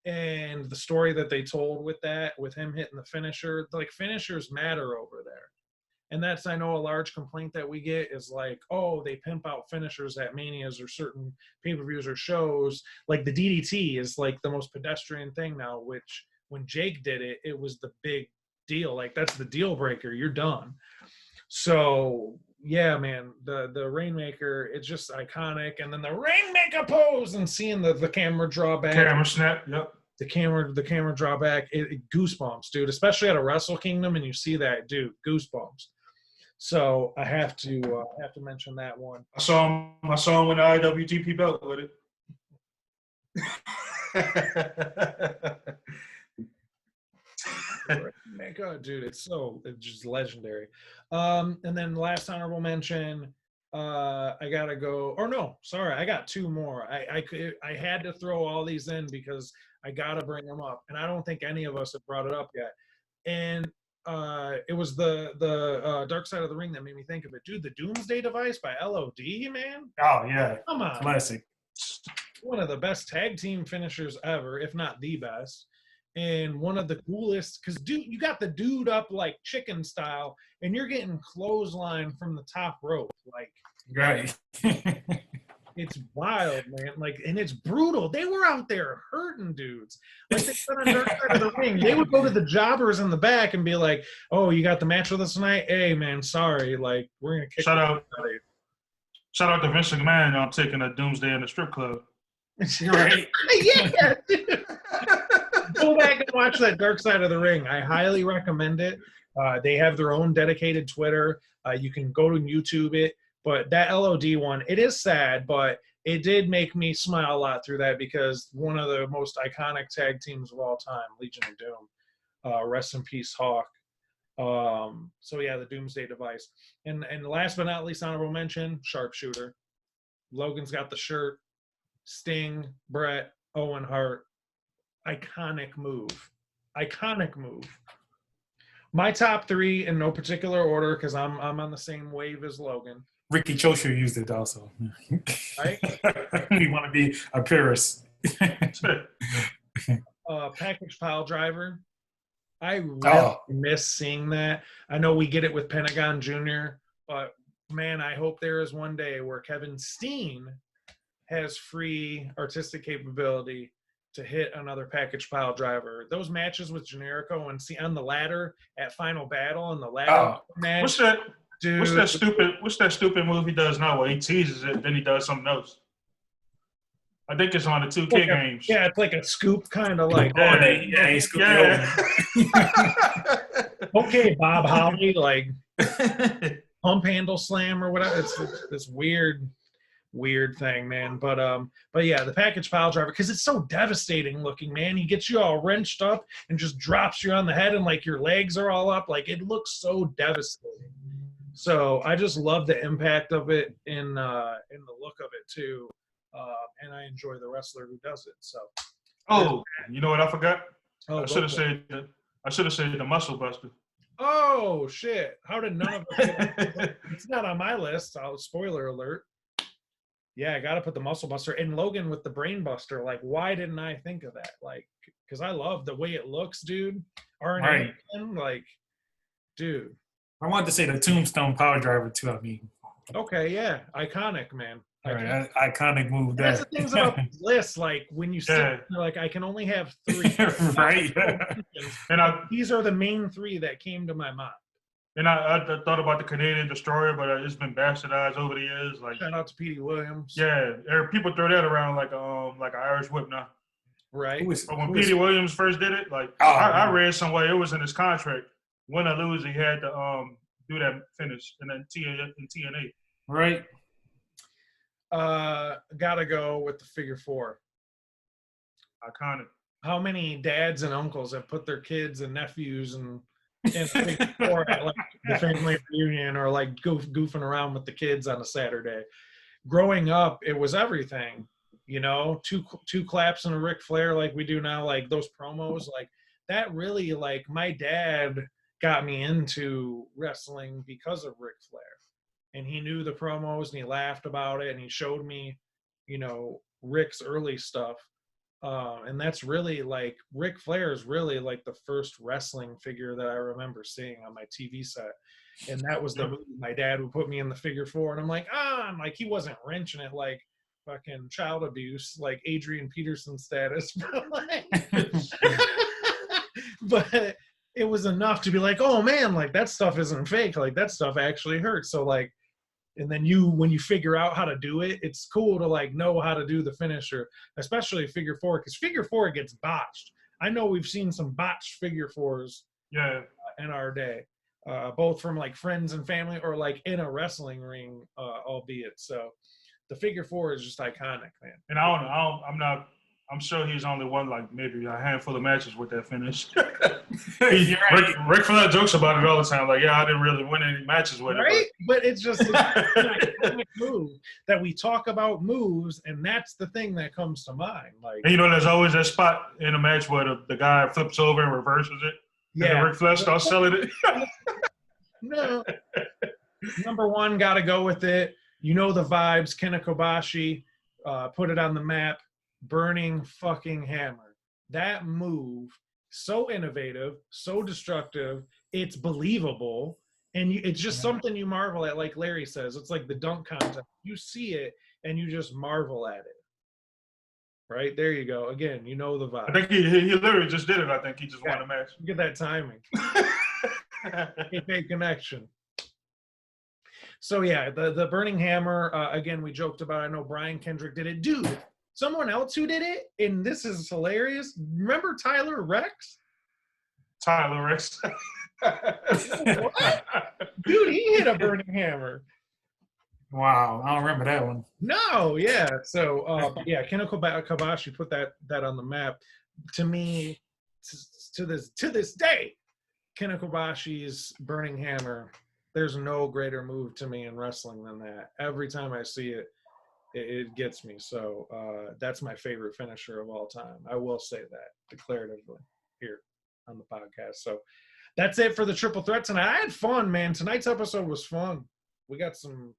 and the story that they told with that, with him hitting the finisher. Like, finishers matter over there. And that's, I know, a large complaint that we get is like, oh, they pimp out finishers at Manias or certain pay-per-views or shows. Like the DDT is like the most pedestrian thing now, which when Jake did it, it was the big deal. Like, that's the deal breaker. You're done. So, yeah, man, the Rainmaker, it's just iconic. And then the Rainmaker pose and seeing the camera draw back. Camera snap, yep. The camera draw back, it goosebumps, dude. Especially at a Wrestle Kingdom, and you see that, dude, goosebumps. So I have to mention that one. I saw him with the IWGP belt with Dude, it's just legendary. And then last honorable mention, I gotta go. Or no, sorry, I got two more. I had to throw all these in because I gotta bring them up, and I don't think any of us have brought it up yet. And it was the Dark Side of the Ring that made me think of it, dude. The Doomsday Device by LOD, man. Oh yeah, Come on, classic. one of the best tag team finishers ever, if not the best. And one of the coolest, because dude, you got the dude up like chicken style, and you're getting clothesline from the top rope. Like, Right. it's wild, man. Like, and it's brutal. They were out there hurting dudes. Like, they said on Dark Side of the Ring, they would go to the jobbers in the back and be like, "Oh, you got the match with us tonight? Hey, man, sorry. Like, we're gonna kick Shout out. you." Shout out to Vince McMahon on taking a Doomsday in the strip club. Right. Yeah, dude. Go back and watch that Dark Side of the Ring. I highly recommend it. They have their own dedicated Twitter. You can go to YouTube it. But that LOD one, it is sad, but it did make me smile a lot through that because one of the most iconic tag teams of all time, Legion of Doom. Rest in peace, Hawk. So yeah, the Doomsday Device. And last but not least, honorable mention, Sharpshooter. Logan's got the shirt. Sting, Brett, Owen Hart. Iconic move. Iconic move. My top three in no particular order because I'm on the same wave as Logan. Ricky Choshu used it also. Right? You want to be a purist. Package pile driver. I really miss seeing that. I know we get it with Pentagon Jr., but man, I hope there is one day where Kevin Steen has free artistic capability to hit another package pile driver. Those matches with Generico and see on the ladder at Final Battle and the ladder match. What's that? Dude. What's that stupid move he does now where he teases it, then he does something else? I think it's on the 2K games. Yeah, it's like a scoop, kind of like. He scooped Okay, Bob Holly, like pump handle slam or whatever. It's this weird thing, man. But yeah, the package pile driver, because it's so devastating looking, man. He gets you all wrenched up and just drops you on the head, and like your legs are all up. Like, it looks so devastating. So I just love the impact of it in the look of it too, and I enjoy the wrestler who does it. So. Oh, you know what I forgot? Oh, I should have said the Muscle Buster. Oh shit! How did none of us? It's not on my list. Spoiler alert. Yeah, I got to put the Muscle Buster and Logan with the Brain Buster. Like, why didn't I think of that? Like, because I love the way it looks, dude. Right. Like, dude. I wanted to say the Tombstone Power Driver too. I mean. Okay, yeah, iconic, man. Right, iconic move. That's the things about this list. Like, when you sit, like, I can only have three. Right. And these are the main three that came to my mind. And I thought about the Canadian Destroyer, but it's been bastardized over the years. Like, shout out to Petey Williams. Yeah, people throw that around like an Irish whip now. Right. But when Petey Williams first did it, like I read somewhere it was in his contract. Win or lose, he had to do that finish in TNA. Right. Gotta go with the figure four. Iconic. How many dads and uncles have put their kids and nephews and figure four at like the family reunion or like goofing around with the kids on a Saturday? Growing up, it was everything. You know, two claps and a Ric Flair like we do now, like those promos, like that really, like my dad got me into wrestling because of Ric Flair. And he knew the promos and he laughed about it and he showed me, you know, Rick's early stuff. And that's really like, Ric Flair is really like the first wrestling figure that I remember seeing on my TV set. And that was the movie my dad would put me in the figure four. And I'm like, I'm like, he wasn't wrenching it like fucking child abuse, like Adrian Peterson status. But it was enough to be like, oh man, like that stuff isn't fake. Like that stuff actually hurts. So like, and then when you figure out how to do it, it's cool to like know how to do the finisher, especially figure four, because figure four gets botched. I know we've seen some botched figure fours in our day, both from like friends and family or like in a wrestling ring, albeit. So the figure four is just iconic, man. And I'm not I'm sure he's only won like maybe a handful of matches with that finish. You're right. Rick Flair jokes about it all the time. Like, yeah, I didn't really win any matches with Right? it. But it's just it's an iconic move that we talk about moves, and that's the thing that comes to mind. Like, And you know, there's always that spot in a match where the guy flips over and reverses it. And then Ric Flair starts selling it. No. Number one, got to go with it. You know the vibes. Kenta Kobashi, put it on the map. Burning fucking hammer. That move, so innovative, so destructive. It's believable, and it's just something you marvel at. Like Larry says, it's like the dunk contest. You see it, and you just marvel at it. Right there, you go. Again, you know the vibe. I think he literally just did it. I think he just won the match. Look at that timing. Kayfabe Connection. So yeah, the burning hammer. Again, we joked about. I know Brian Kendrick did it, dude. Someone else who did it, and this is hilarious. Remember Tyler Rex? Tyler Rex. What? Dude, he hit a burning hammer. Wow, I don't remember that one. No, yeah. So, yeah, Kenta Kobashi put that on the map. To me, to this day, Kenta Kobashi's burning hammer. There's no greater move to me in wrestling than that. Every time I see it, it gets me. So that's my favorite finisher of all time. I will say that declaratively here on the podcast. So that's it for the triple threat tonight. I had fun, man. Tonight's episode was fun. We got some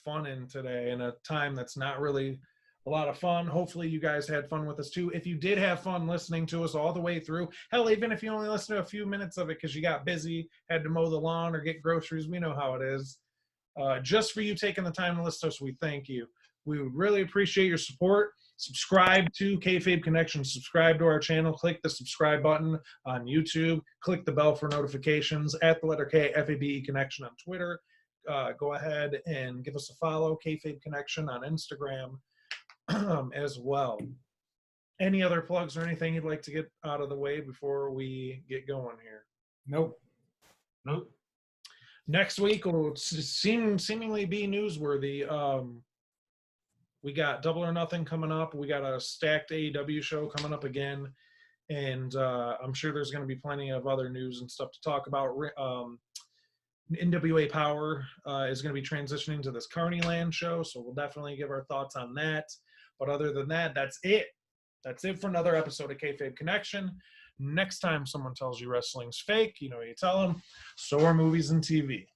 fun in today in a time that's not really a lot of fun. Hopefully you guys had fun with us too. If you did have fun listening to us all the way through, hell, even if you only listened to a few minutes of it because you got busy, had to mow the lawn or get groceries, we know how it is. Just for you taking the time to listen to us, we thank you. We would really appreciate your support. Subscribe to Kayfabe Connection. Subscribe to our channel. Click the subscribe button on YouTube. Click the bell for notifications at the letter K, FABE Connection on Twitter. Go ahead and give us a follow, Kayfabe Connection on Instagram as well. Any other plugs or anything you'd like to get out of the way before we get going here? Nope. Next week will seemingly be newsworthy. We got Double or Nothing coming up. We got a stacked AEW show coming up again. And I'm sure there's going to be plenty of other news and stuff to talk about. NWA Power is going to be transitioning to this Carneyland show, so we'll definitely give our thoughts on that. But other than that, that's it. That's it for another episode of Kayfabe Connection. Next time someone tells you wrestling's fake, you know what you tell them. So are movies and TV.